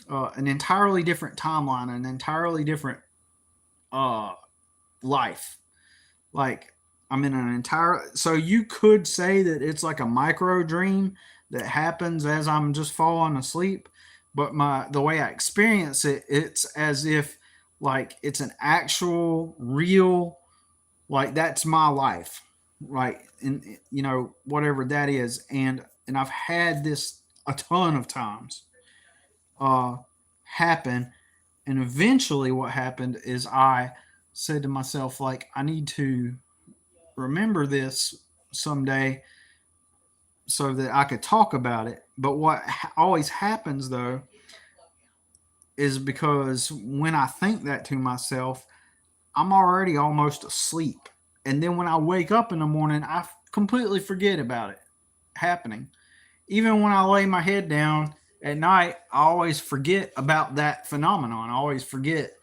an entirely different timeline, an entirely different uh, life. Like I'm in an entire. So you could say that it's like a micro dream that happens as I'm just falling asleep, but the way I experience it, it's as if like it's an actual real, like that's my life, right? And whatever that is, and I've had this a ton of times uh happen. And eventually what happened is I said to myself, like, I need to remember this someday so that I could talk about it. But what always happens though is because when I think that to myself, I'm already almost asleep. And then when I wake up in the morning, I completely forget about it happening. Even when I lay my head down at night, I always forget about that phenomenon. I always forget.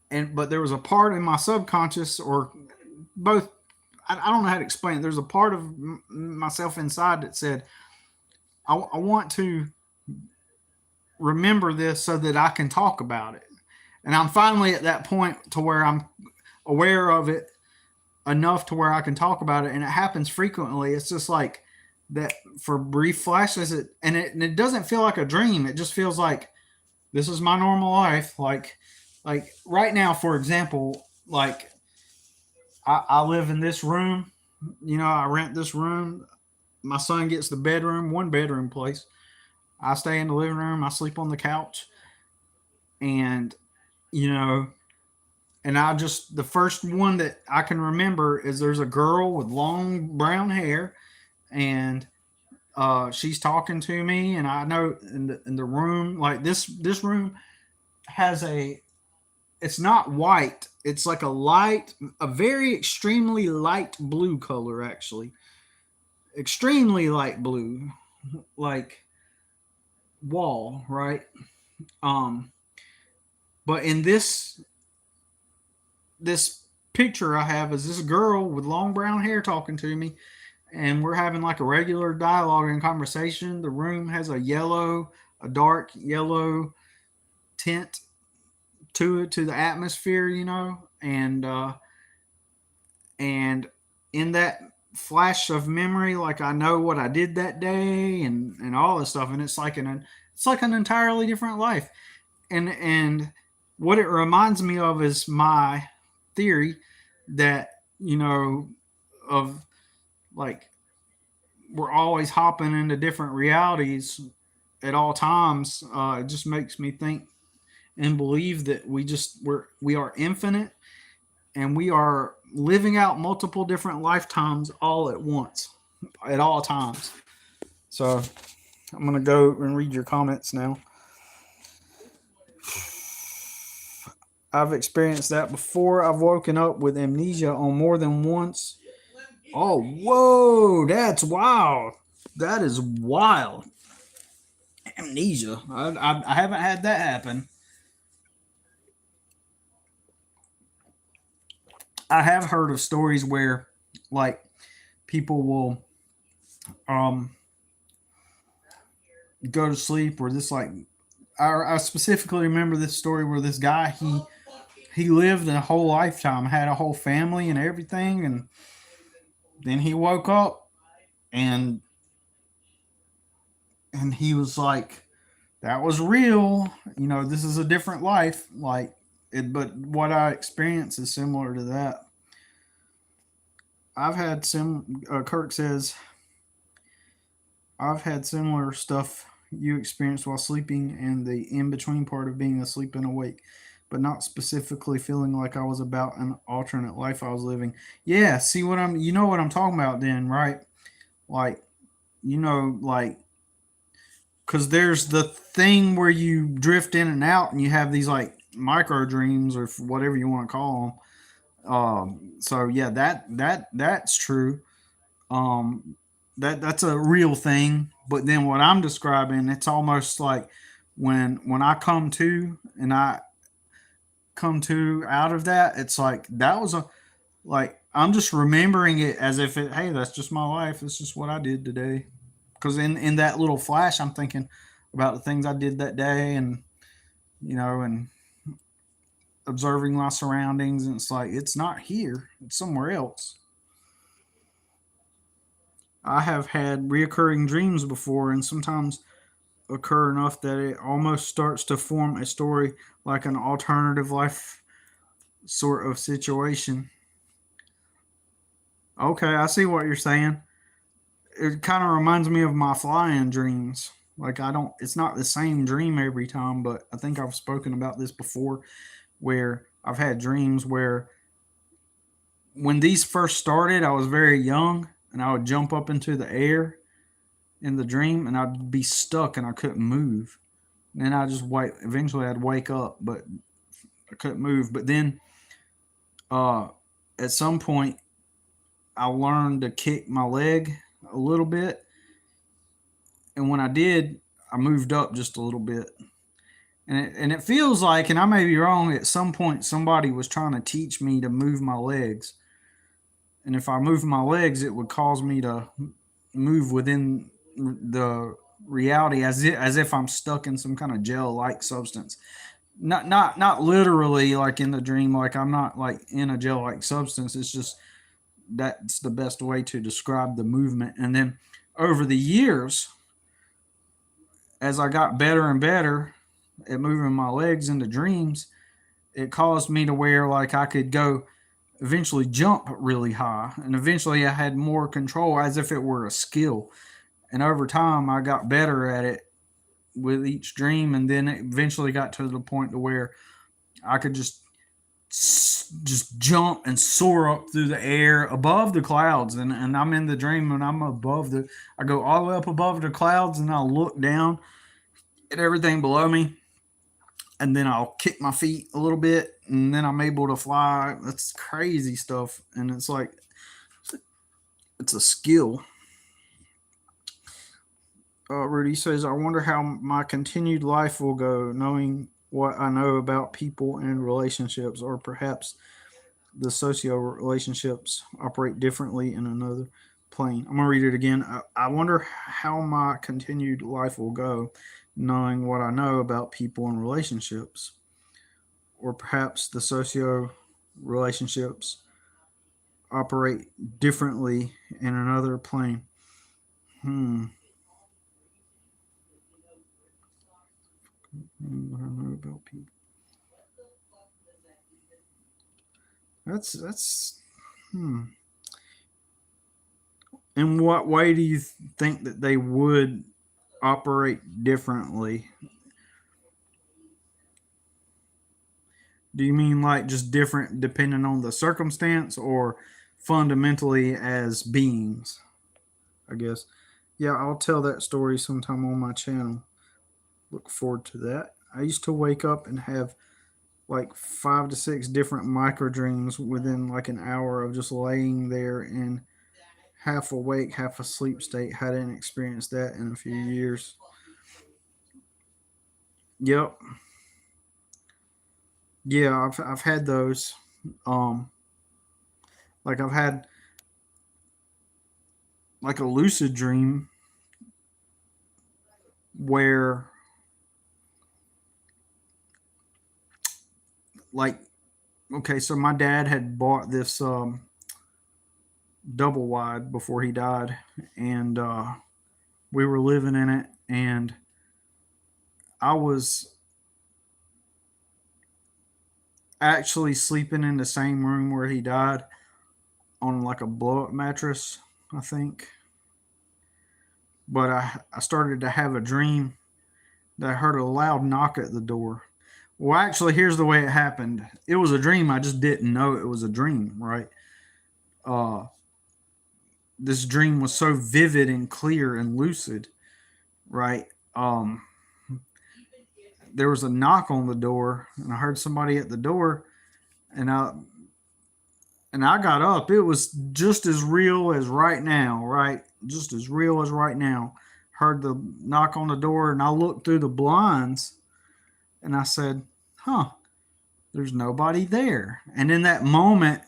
And but there was a part in my subconscious, or both. I don't know how to explain it. There's a part of myself inside that said, I want to remember this so that I can talk about it. And I'm finally at that point to where I'm aware of it enough to where I can talk about it, and it happens frequently. It's just like that for brief flashes, and it doesn't feel like a dream. It just feels like this is my normal life. Like right now, for example, like I live in this room. I rent this room. My son gets the bedroom, one bedroom place. I stay in the living room. I sleep on the couch, and you know, and I just the first one that I can remember is there's a girl with long brown hair, and she's talking to me, and I know in the room, like this room has it's not white, it's like a very extremely light blue color, actually, extremely light blue, like wall, right? Um, but in this picture I have is this girl with long brown hair talking to me, and we're having like a regular dialogue and conversation. The room has a dark yellow tint to it, to the atmosphere, and in that flash of memory, like I know what I did that day and all this stuff, and it's like an entirely different life, and what it reminds me of is my theory that of like we're always hopping into different realities at all times. It just makes me think and believe that we are infinite, and we are living out multiple different lifetimes all at once, at all times. So I'm gonna go and read your comments now. I've experienced that before. I've woken up with amnesia on more than once. Oh, whoa, that's wild. That is wild. Amnesia. I haven't had that happen. I have heard of stories where, like, people will um go to sleep, or this, like, I specifically remember this story where this guy, he lived a whole lifetime, had a whole family and everything, and then he woke up, and he was like, that was real. This is a different life. Like it, but what I experienced is similar to that. I've had Kirk says, I've had similar stuff you experienced while sleeping, and the in between part of being asleep and awake, but not specifically feeling like I was about an alternate life I was living. Yeah, see what you know what I'm talking about then, right? Like, like, because there's the thing where you drift in and out, and you have these like micro dreams, or whatever you want to call them. So yeah, that's true. Um, that's a real thing. But then what I'm describing, it's almost like when I come to, and I come to out of that, it's like that was a like I'm just remembering it as if it, hey, that's just my life. That's just what I did today. Because in that little flash, I'm thinking about the things I did that day, and and observing my surroundings, and it's like it's not here; it's somewhere else. I have had reoccurring dreams before, and sometimes occur enough that it almost starts to form a story, like an alternative life sort of situation. Okay, I see what you're saying. It kind of reminds me of my flying dreams. Like I don't, it's not the same dream every time, but I think I've spoken about this before, where I've had dreams where when these first started, I was very young, and I would jump up into the air in the dream, and I'd be stuck and I couldn't move. And then I just wait. Eventually, I'd wake up, but I couldn't move. But then, uh, at some point, I learned to kick my leg a little bit, and when I did, I moved up just a little bit. And it feels like, and I may be wrong, at some point somebody was trying to teach me to move my legs. And if I moved my legs, it would cause me to move within the reality as if I'm stuck in some kind of gel-like substance. Not literally like in the dream, like I'm not like in a gel-like substance. It's just that's the best way to describe the movement. And then over the years, as I got better and better at moving my legs into dreams, it caused me to where like I could go eventually jump really high, and eventually I had more control as if it were a skill. And over time I got better at it with each dream, and then it eventually got to the point to where I could just jump and soar up through the air above the clouds, and I'm in the dream and I'm above the I go all the way up above the clouds, and I'll look down at everything below me, and then I'll kick my feet a little bit, and then I'm able to fly. That's crazy stuff, and it's like it's a skill. Rudy says, "I wonder how my continued life will go, knowing what I know about people and relationships, or perhaps the socio relationships operate differently in another plane." I'm gonna read it again. I wonder how my continued life will go, knowing what I know about people and relationships, or perhaps the socio relationships operate differently in another plane. Hmm. What I know about people. That's. Hmm. In what way do you think that they would operate differently? Do you mean like just different depending on the circumstance, or fundamentally as beings? I guess. Yeah, I'll tell that story sometime on my channel. Look forward to that. I used to wake up and have like 5 to 6 different micro dreams within like an hour of just laying there in half awake, half asleep state. Hadn't experienced that in a few years. Yep. Yeah, I've had those. Um, like I've had like a lucid dream where like okay, so my dad had bought this double wide before he died, and we were living in it, and I was actually sleeping in the same room where he died on like a blow up mattress, I think. But I started to have a dream that I heard a loud knock at the door. Well, actually, here's the way it happened. It was a dream. I just didn't know it was a dream, right? Uh, this dream was so vivid and clear and lucid, right? Um, there was a knock on the door, and I heard somebody at the door, and I got up. It was just as real as right now, right? Just as real as right now. Heard the knock on the door, and I looked through the blinds, and I said, "Huh, There's nobody there. And in that moment,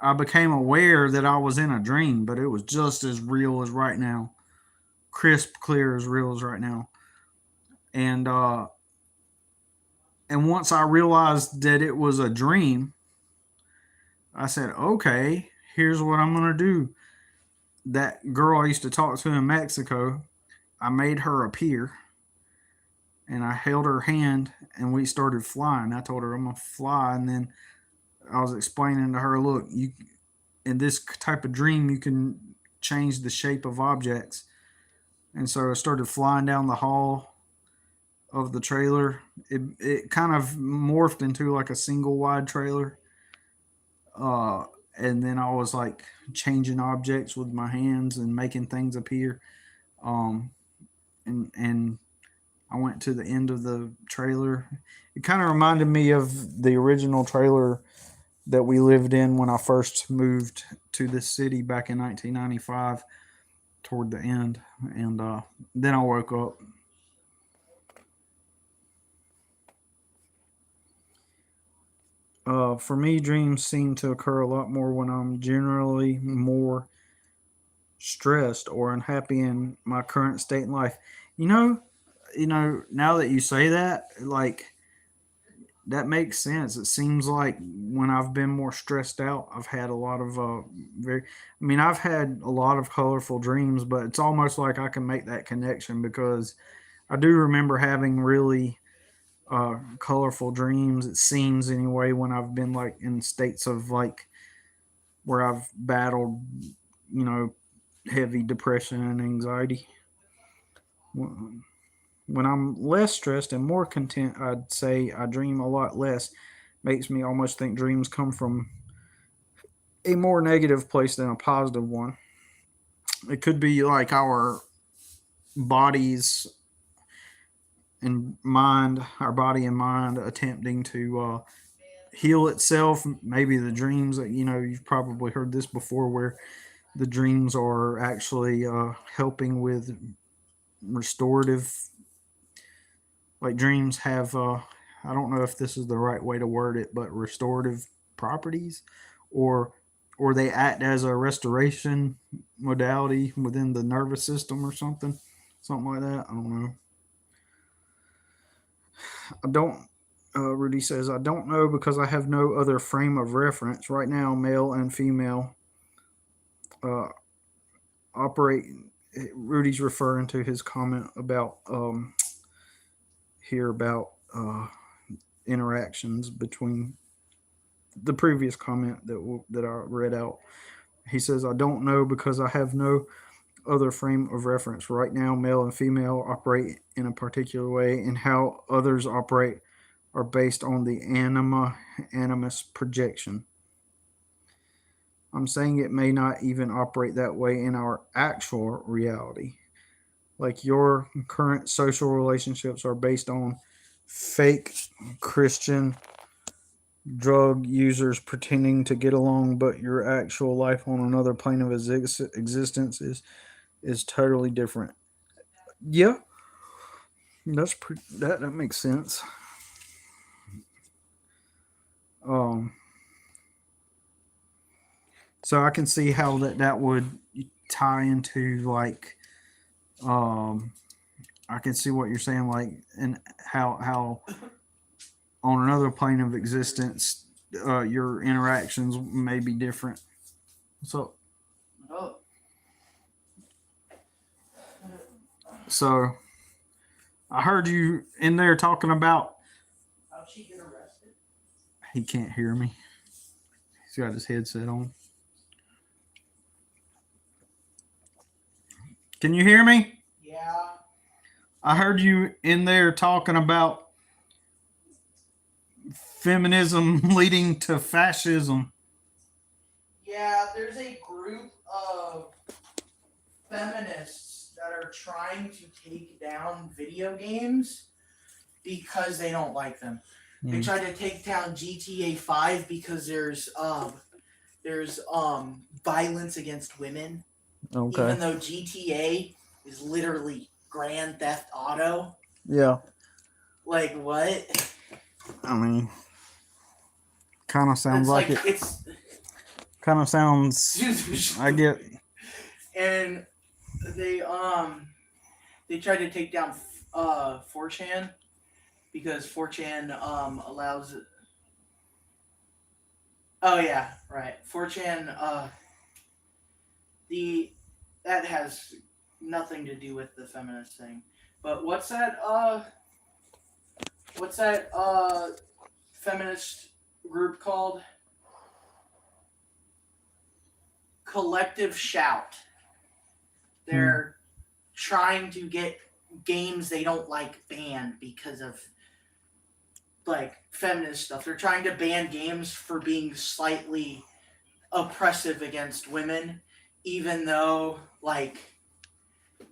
I became aware that I was in a dream, but it was just as real as right now, crisp, clear as real as right now. And and once I realized that it was a dream, I said, okay, here's what I'm gonna do. That girl I used to talk to in Mexico, I made her appear, and I held her hand, and we started flying. I told her I'm gonna fly, and then I was explaining to her, look, you in this type of dream you can change the shape of objects. And so I started flying down the hall of the trailer. It kind of morphed into like a single wide trailer. Uh, and then I was like changing objects with my hands and making things appear. Um, and I went to the end of the trailer. It kind of reminded me of the original trailer that we lived in when I first moved to this city back in 1995 toward the end. And then I woke up. For me, dreams seem to occur a lot more when I'm generally more stressed or unhappy in my current state in life. You know, now that you say that, like that makes sense. It seems like when I've been more stressed out, I've had a lot of very. I mean, I've had a lot of colorful dreams, but it's almost like I can make that connection because I do remember having really colorful dreams. It seems anyway when I've been like in states of like where I've battled, you know, heavy depression and anxiety. When I'm less stressed and more content, I'd say I dream a lot less. Makes me almost think dreams come from a more negative place than a positive one. It could be like our bodies and mind, our body and mind attempting to heal itself. Maybe the dreams that, you've probably heard this before, where the dreams are actually helping with restorative, like dreams have I don't know if this is the right way to word it, but restorative properties, or or they act as a restoration modality within the nervous system or something like that. I don't know. I don't. Rudy says, I don't know because I have no other frame of reference. Right now, male and female uh, operate. Rudy's referring to his comment about here about interactions between the previous comment that I read out. He says, I don't know because I have no other frame of reference. Right now, male and female operate in a particular way, and how others operate are based on the animus projection. I'm saying it may not even operate that way in our actual reality. Like your current social relationships are based on fake Christian drug users pretending to get along, but your actual life on another plane of existence is totally different. Yeah, that makes sense. Um, so I can see how that would tie into like um I can see what you're saying, like, and how on another plane of existence your interactions may be different. So Oh, so I heard you in there talking about how'd she get arrested? he can't hear me. He's got his headset on. Can you hear me? Yeah. I heard you in there talking about feminism leading to fascism. Yeah, there's a group of feminists that are trying to take down video games because they don't like them. They Mm. tried to take down GTA 5 because there's violence against women, Okay. even though GTA is literally Grand Theft Auto. Yeah. Like what? I mean, Kind of sounds It's like like it. it's Kind of sounds. I get. and they they tried to take down 4chan because 4chan allows. Oh yeah, right. 4chan the that has nothing to do with the feminist thing. But what's that feminist group called? Collective Shout. Hmm. They're trying to get games they don't like banned because of like feminist stuff. They're trying to ban games for being slightly oppressive against women, even though like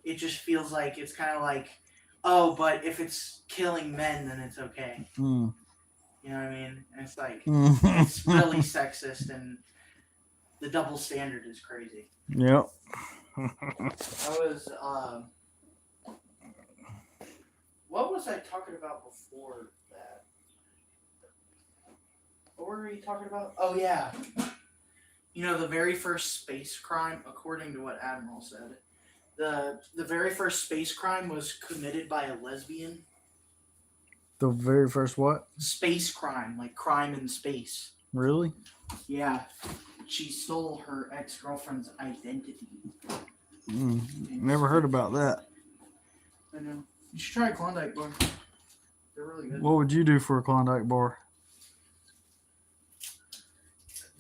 it just feels like it's kind of like, oh, but if it's killing men, then it's okay. Hmm. You know what I mean? And it's like it's really Hmm. sexist, and the double standard is crazy. Yep. I was what was I talking about before that? What were we talking about? Oh yeah, you know the very first space crime, according to what Admiral said, the very first space crime was committed by a lesbian. The very first what? Space crime, like crime in space. Really? Yeah, she stole her ex girlfriend's identity Mm, in never heard space. about that. I know. You should try Klondike bar. They're really good. What would you do for a Klondike bar?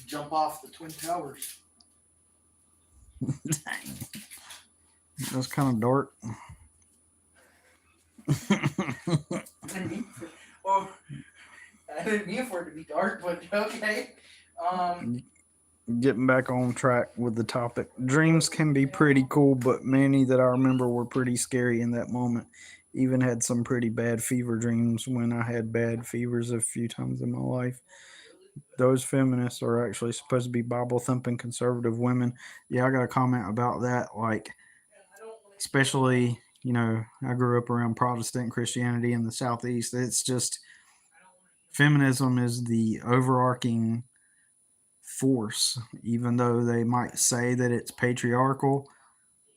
Jump off the Twin Towers. Dang. That's kind of dark. Oh, I didn't mean for it to be dark, but okay. Um, Getting back on track with the topic. Dreams can be pretty cool, but many that I remember were pretty scary in that moment. Even had some pretty bad fever dreams when I had bad fevers a few times in my life. Those feminists are actually supposed to be Bible thumping conservative women. Yeah, I got a comment about that. Like, especially, I grew up around Protestant Christianity in the Southeast. It's just feminism is the overarching force, even though they might say that it's patriarchal.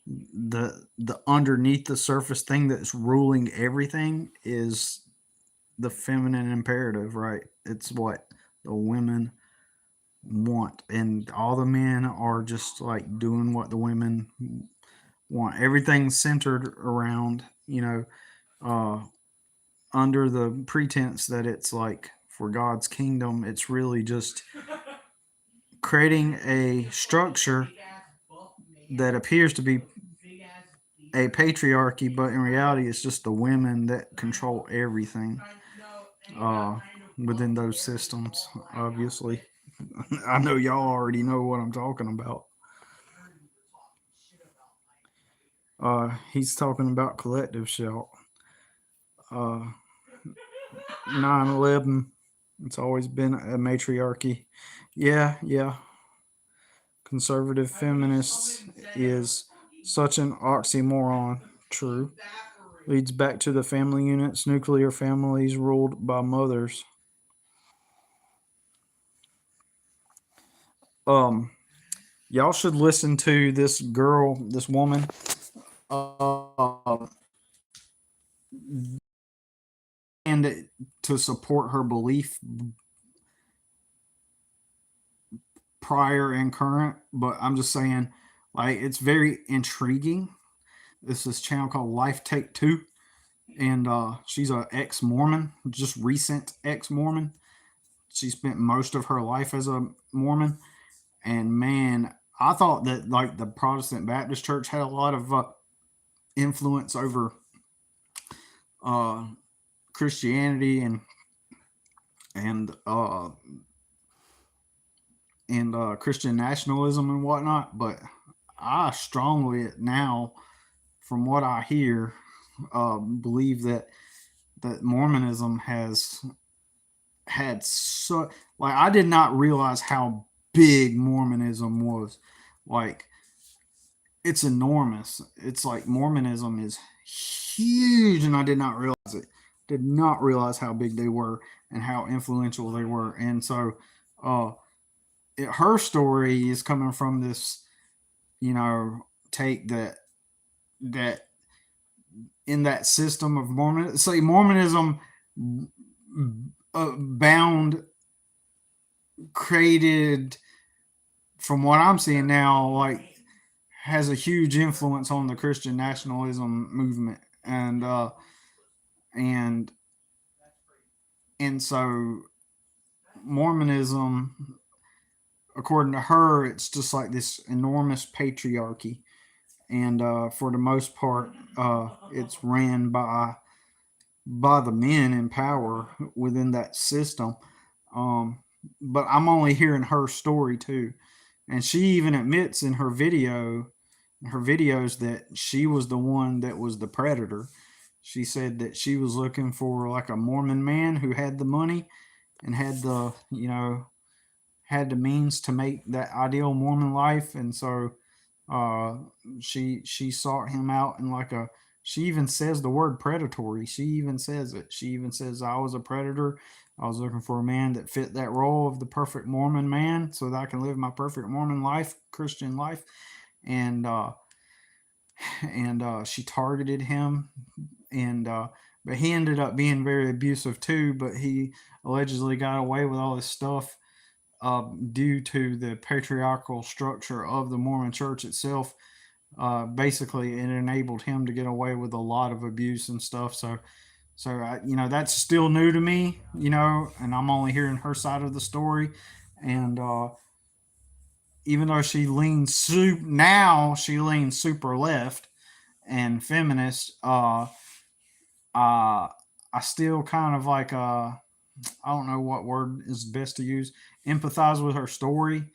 The underneath the surface thing that's ruling everything is the feminine imperative, right? It's what the women want, and all the men are just like doing what the women want. Everything's centered around, uh, under the pretense that it's like for God's kingdom. It's really just creating a structure that appears to be a patriarchy, but in reality, it's just the women that control everything uh, within those systems. Obviously, I know y'all already know what I'm talking about. He's talking about collective shout. Uh, 9/11. It's always been a matriarchy. Yeah, yeah. Conservative feminists is such an oxymoron. True. Leads back to the family units, nuclear families ruled by mothers. Um, y'all should listen to this girl, this woman, and to support her belief, prior and current. But I'm just saying, like, it's very intriguing. This channel called Life Take Two, and she's a ex Mormon, just recent ex Mormon. She spent most of her life as a Mormon, and man, I thought that like the Protestant Baptist Church had a lot of influence over uh, Christianity and uh, and Christian nationalism and whatnot. But I strongly now, from what I hear, believe that Mormonism has had so, like, I did not realize how big Mormonism was. Like, it's enormous. It's like Mormonism is huge, and I did not realize it. Did not realize how big they were and how influential they were. And so, uh, her story is coming from this, you know, take that in that system of Mormon. So Mormonism bound created, from what I'm seeing now, like has a huge influence on the Christian nationalism movement, and and so Mormonism, according to her, it's just like this enormous patriarchy, and for the most part, it's ran by the men in power within that system. Um, but I'm only hearing her story too, and she even admits in her videos, that she was the one that was the predator. She said that she was looking for like a Mormon man who had the money and had the, had the means to make that ideal Mormon life, and so uh, she sought him out in like a. She even says the word predatory. She even says it. She even says, "I was a predator. I was looking for a man that fit that role of the perfect Mormon man, so that I can live my perfect Mormon life, Christian life." And she targeted him, and but he ended up being very abusive too. But he allegedly got away with all this stuff due to the patriarchal structure of the Mormon Church itself. Basically, it enabled him to get away with a lot of abuse and stuff. That's still new to me, and I'm only hearing her side of the story. And even though she leans super left and feminist, uh, I still kind of like I don't know what word is best to use, empathize with her story,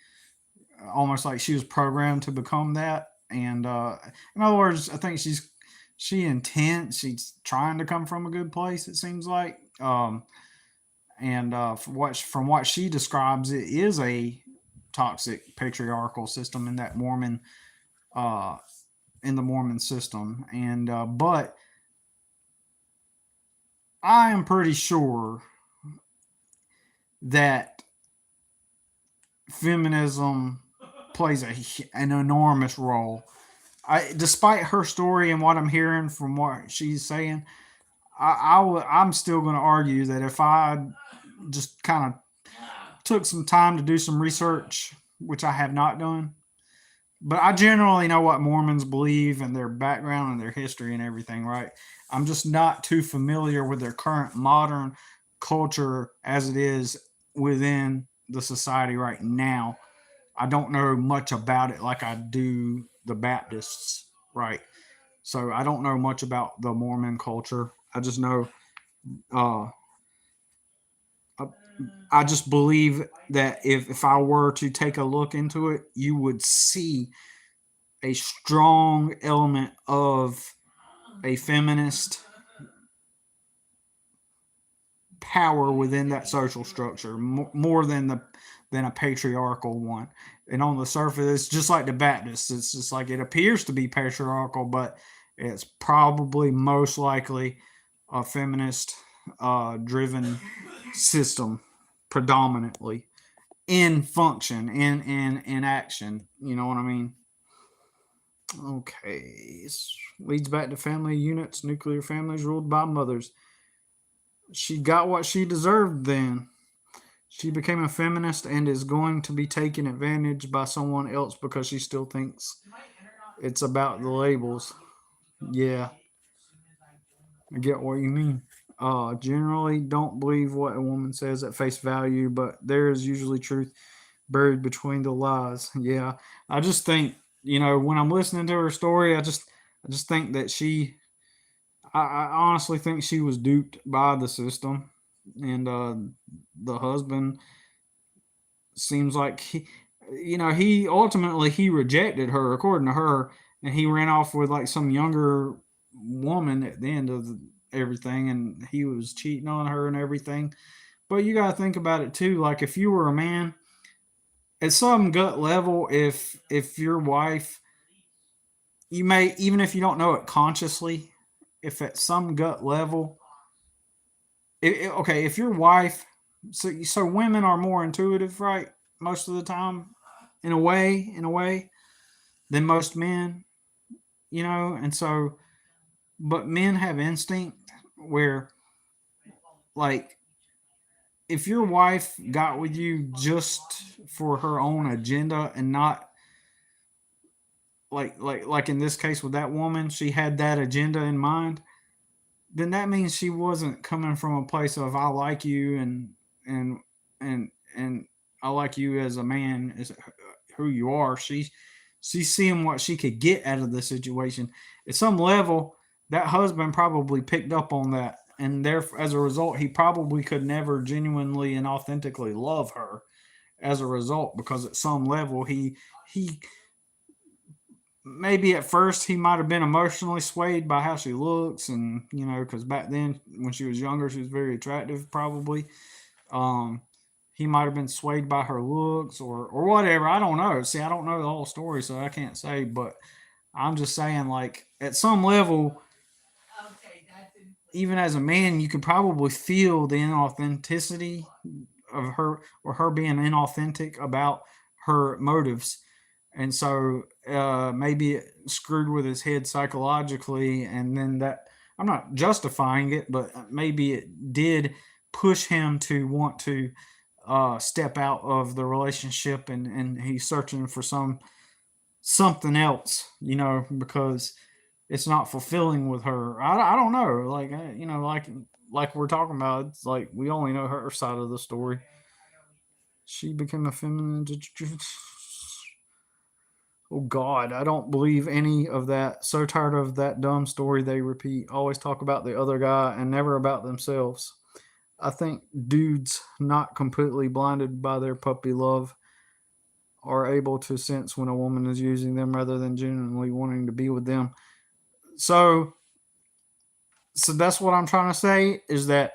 almost like she was programmed to become that. And in other words, I think she intense. She's trying to come from a good place. It seems like, and from what she describes, it is a toxic patriarchal system in that Mormon, uh, in the Mormon system. And but I am pretty sure that feminism plays an enormous role. Despite her story and what I'm hearing from what she's saying, I'm still going to argue that if I just kind of took some time to do some research, which I have not done, but I generally know what Mormons believe and their background and their history and everything, right? I'm just not too familiar with their current modern culture as it is within the society right now. I don't know much about it like I do the Baptists, right? So I don't know much about the Mormon culture. I just know, uh, I, I just believe that if I were to take a look into it, you would see a strong element of a feminist power within that social structure, more than a patriarchal one. And on the surface, it's just like the Baptists. It's just like it appears to be patriarchal, but it's probably most likely a feminist driven system predominantly in function, in action. You know what I mean? Okay. Leads back to family units, nuclear families ruled by mothers. She got what she deserved then. She became a feminist and is going to be taken advantage by someone else because she still thinks it's about the labels. Yeah, I get what you mean. Generally, don't believe what a woman says at face value, but there is usually truth buried between the lies. Yeah, I just think, when I'm listening to her story, I just think that I honestly think she was duped by the system, and the husband seems like he ultimately he rejected her according to her, and he ran off with like some younger woman at the end of everything, and he was cheating on her and everything. But you got to think about it too, like if you were a man, at some gut level, if your wife, you may, even if you don't know it consciously, if at some gut level, okay, if your wife So women are more intuitive, right? Most of the time, in a way, than most men, and so, but men have instinct where, like, if your wife got with you just for her own agenda and not like in this case with that woman, she had that agenda in mind, then that means she wasn't coming from a place of I like you and and and I like you as a man, as who you are. She's seeing what she could get out of the situation. At some level, that husband probably picked up on that, and there as a result, he probably could never genuinely and authentically love her. As a result, because at some level, he maybe at first he might have been emotionally swayed by how she looks, and because back then when she was younger she was very attractive probably. um he might have been swayed by her looks or whatever. I don't know. See, I don't know the whole story, so I can't say, but I'm just saying, like, at some level, even as a man, you could probably feel the inauthenticity of her, or her being inauthentic about her motives. And so maybe it screwed with his head psychologically, and then that, I'm not justifying it, but maybe it did push him to want to step out of the relationship, and he's searching for something else, because it's not fulfilling with her. I don't know, like, like we're talking about, it's like we only know her side of the story. She became a feminine. Oh God, I don't believe any of that. So tired of that dumb story they repeat. Always talk about the other guy and never about themselves. I think dudes not completely blinded by their puppy love are able to sense when a woman is using them rather than genuinely wanting to be with them. So so that's what I'm trying to say, is that,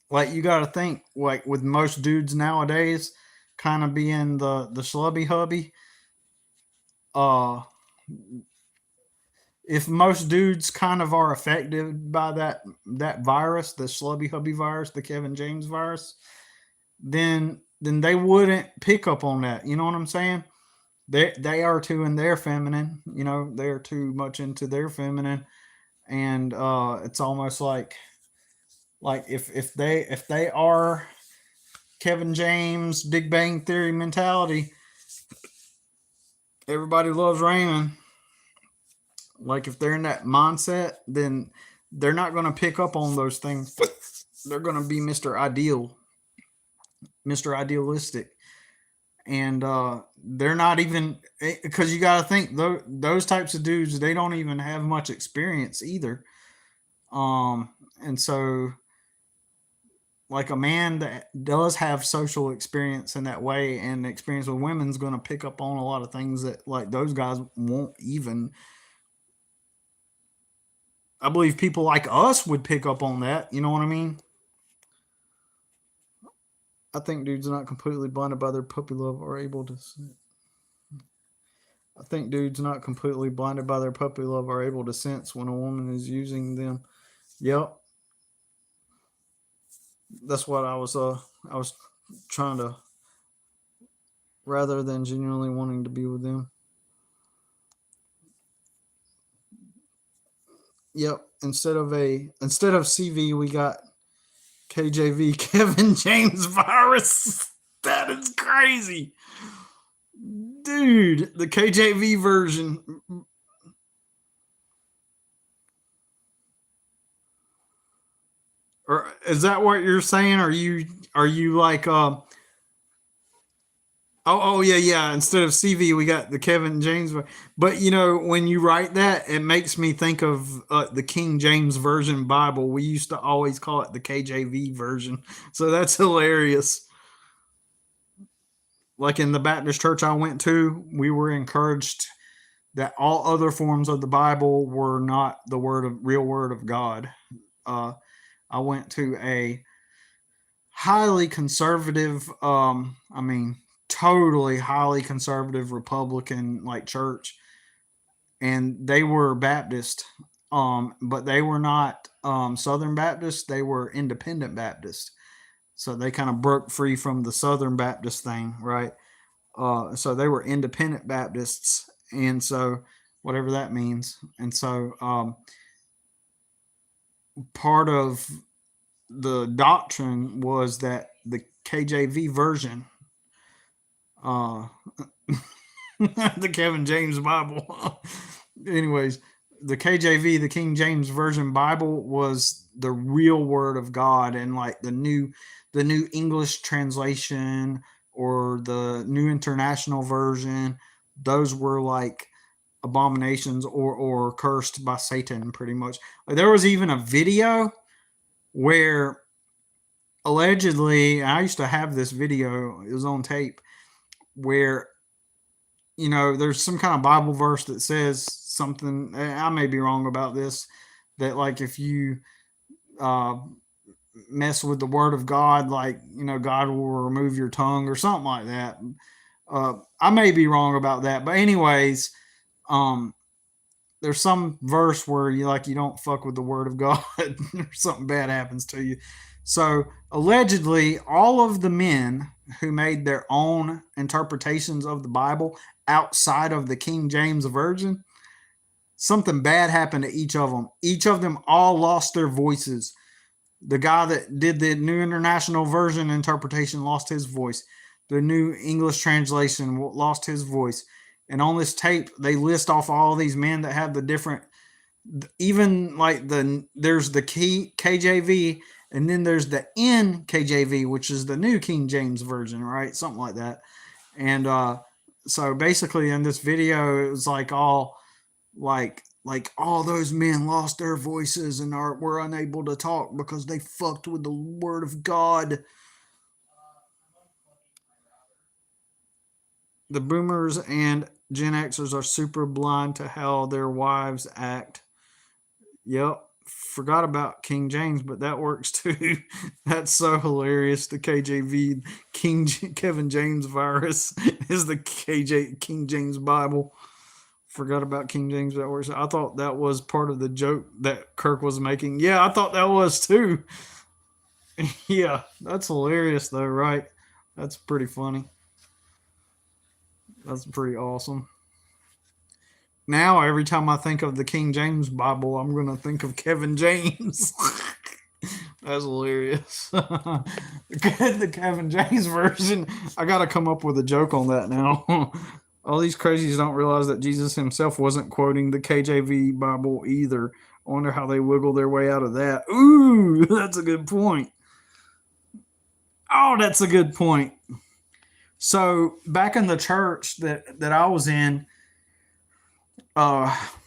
like, you got to think, like, with most dudes nowadays kind of being the schlubby hubby, uh if most dudes kind of are affected by that virus, the schlubby hubby virus, the Kevin James virus, then they wouldn't pick up on that. You know what I'm saying? They are too in their feminine. They're too much into their feminine, and it's almost like if they are Kevin James, Big Bang Theory mentality, everybody loves Raymond. Like, if they're in that mindset, then they're not going to pick up on those things. They're going to be Mr. Ideal, Mr. Idealistic. And they're not even, because you got to think, those types of dudes, they don't even have much experience either. And so, like, a man that does have social experience in that way and experience with women is going to pick up on a lot of things that, like, those guys won't even. I believe people like us would pick up on that. You know what I mean? I think dudes not completely blinded by their puppy love are able to. I think dudes not completely blinded by their puppy love are able to sense when a woman is using them. Yep, that's what I was trying to, rather than genuinely wanting to be with them. Yep. Instead of CV, we got KJV, Kevin James virus. That is crazy, dude. The KJV version. Or is that what you're saying? Are you like oh yeah, yeah. Instead of CV, we got the Kevin James. But when you write that, it makes me think of the King James Version Bible. We used to always call it the KJV version, so that's hilarious. Like, in the Baptist church I went to, we were encouraged that all other forms of the Bible were not the real word of God. Uh, I went to a highly conservative, I mean, totally highly conservative Republican, like, church, and they were Baptist, but they were not Southern Baptist. They were Independent Baptist, So they kind of broke free from the Southern Baptist thing, right? So they were independent Baptists, and so whatever that means. And so part of the doctrine was that the KJV version, uh, the Kevin James Bible, anyways, the KJV, the King James Version Bible, was the real Word of God, and like the new English translation or the New International Version, those were like abominations or cursed by Satan, pretty much. Like, there was even a video where allegedly, I used to have this video, it was on tape, where there's some kind of Bible verse that says something. I may be wrong about this. That like if you uh, mess with the Word of God, like God will remove your tongue or something like that. I may be wrong about that, but anyways, um, there's some verse where you don't fuck with the Word of God or something bad happens to you. So allegedly, all of the men who made their own interpretations of the Bible outside of the King James Version, something bad happened to each of them. Each of them all lost their voices. The guy that did the New International Version interpretation lost his voice. The New English translation lost his voice. And on this tape, they list off all these men that have the different, even like there's the KJV, and then there's the NKJV, which is the New King James Version, right? Something like that. And so basically, in this video, it was like all like all those men lost their voices and were unable to talk because they fucked with the Word of God. The boomers and Gen Xers are super blind to how their wives act. Yep. Forgot about King James, but that works too. That's so hilarious. The KJV Kevin James virus is the King James Bible. Forgot about King James. That works. I thought that was part of the joke that Kirk was making. Yeah, I thought that was too. Yeah, that's hilarious though, right? That's pretty funny. That's pretty awesome. Now, every time I think of the King James Bible, I'm going to think of Kevin James. That's hilarious. The Kevin James version. I got to come up with a joke on that now. All these crazies don't realize that Jesus himself wasn't quoting the KJV Bible either. I wonder how they wiggle their way out of that. Ooh, that's a good point. Oh, that's a good point. So back in the church that I was in,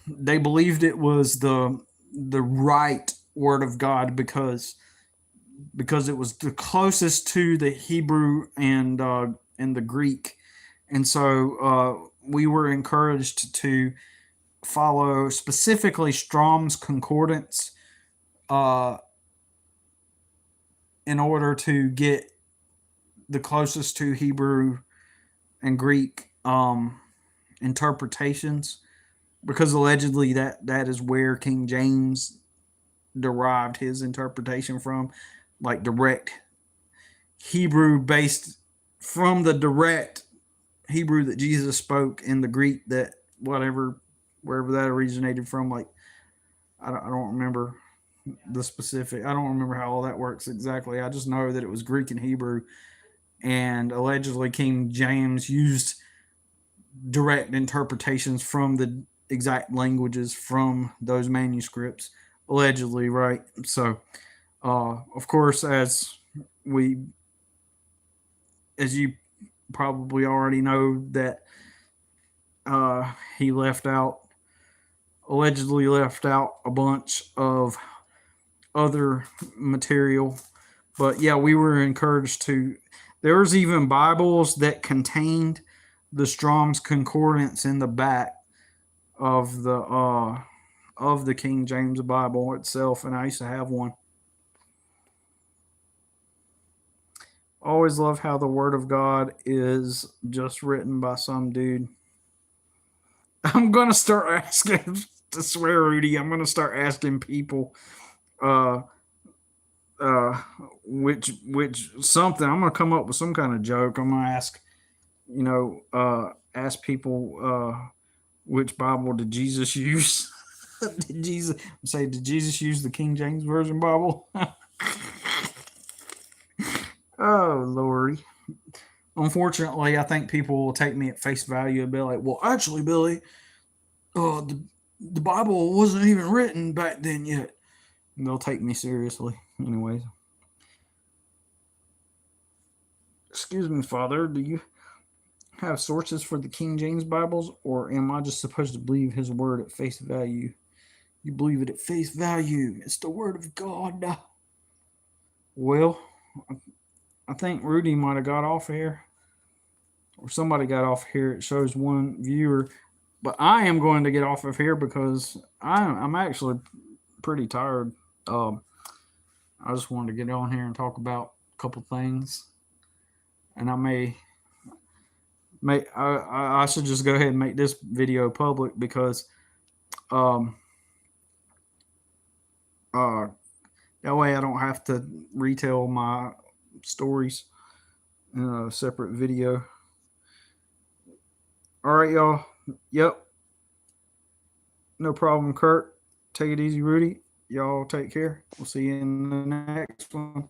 they believed it was the right word of God because it was the closest to the Hebrew and the Greek, and so we were encouraged to follow specifically Strong's Concordance uh, in order to get the closest to Hebrew and Greek interpretations, because allegedly that is where King James derived his interpretation from, like direct Hebrew based from the direct Hebrew that Jesus spoke in the Greek that wherever that originated from. Like I don't remember the specific. I don't remember how all that works exactly. I just know that it was Greek and Hebrew, and allegedly King James used direct interpretations from the exact languages from those manuscripts, allegedly, right? So, of course, we, as you probably already know, that he allegedly left out a bunch of other material. But yeah, we were encouraged to. There was even Bibles that contained the Strong's Concordance in the back of the King James Bible itself, and I used to have one. Always love how the Word of God is just written by some dude. I'm gonna start asking to swear, Rudy. I'm gonna start asking people uh, uh, which something I'm gonna come up with some kind of joke. I'm gonna ask, ask people, which Bible did Jesus use? Did Jesus use the King James Version Bible? Oh Lordy. Unfortunately, I think people will take me at face value and be like, "Well, actually, Billy, the Bible wasn't even written back then yet." And they'll take me seriously, anyways. Excuse me, Father. Do you have sources for the King James Bibles, or am I just supposed to believe His word at face value? You believe it at face value. It's the word of God. Well, I think Rudy might have got off here, or somebody got off here. It shows one viewer, but I am going to get off of here because I'm actually pretty tired. Um, I just wanted to get on here and talk about a couple things, and I should just go ahead and make this video public because um uh that way I don't have to retell my stories in a separate video. All right, y'all. Yep, no problem, Kurt. Take it easy, Rudy. Y'all take care. We'll see you in the next one.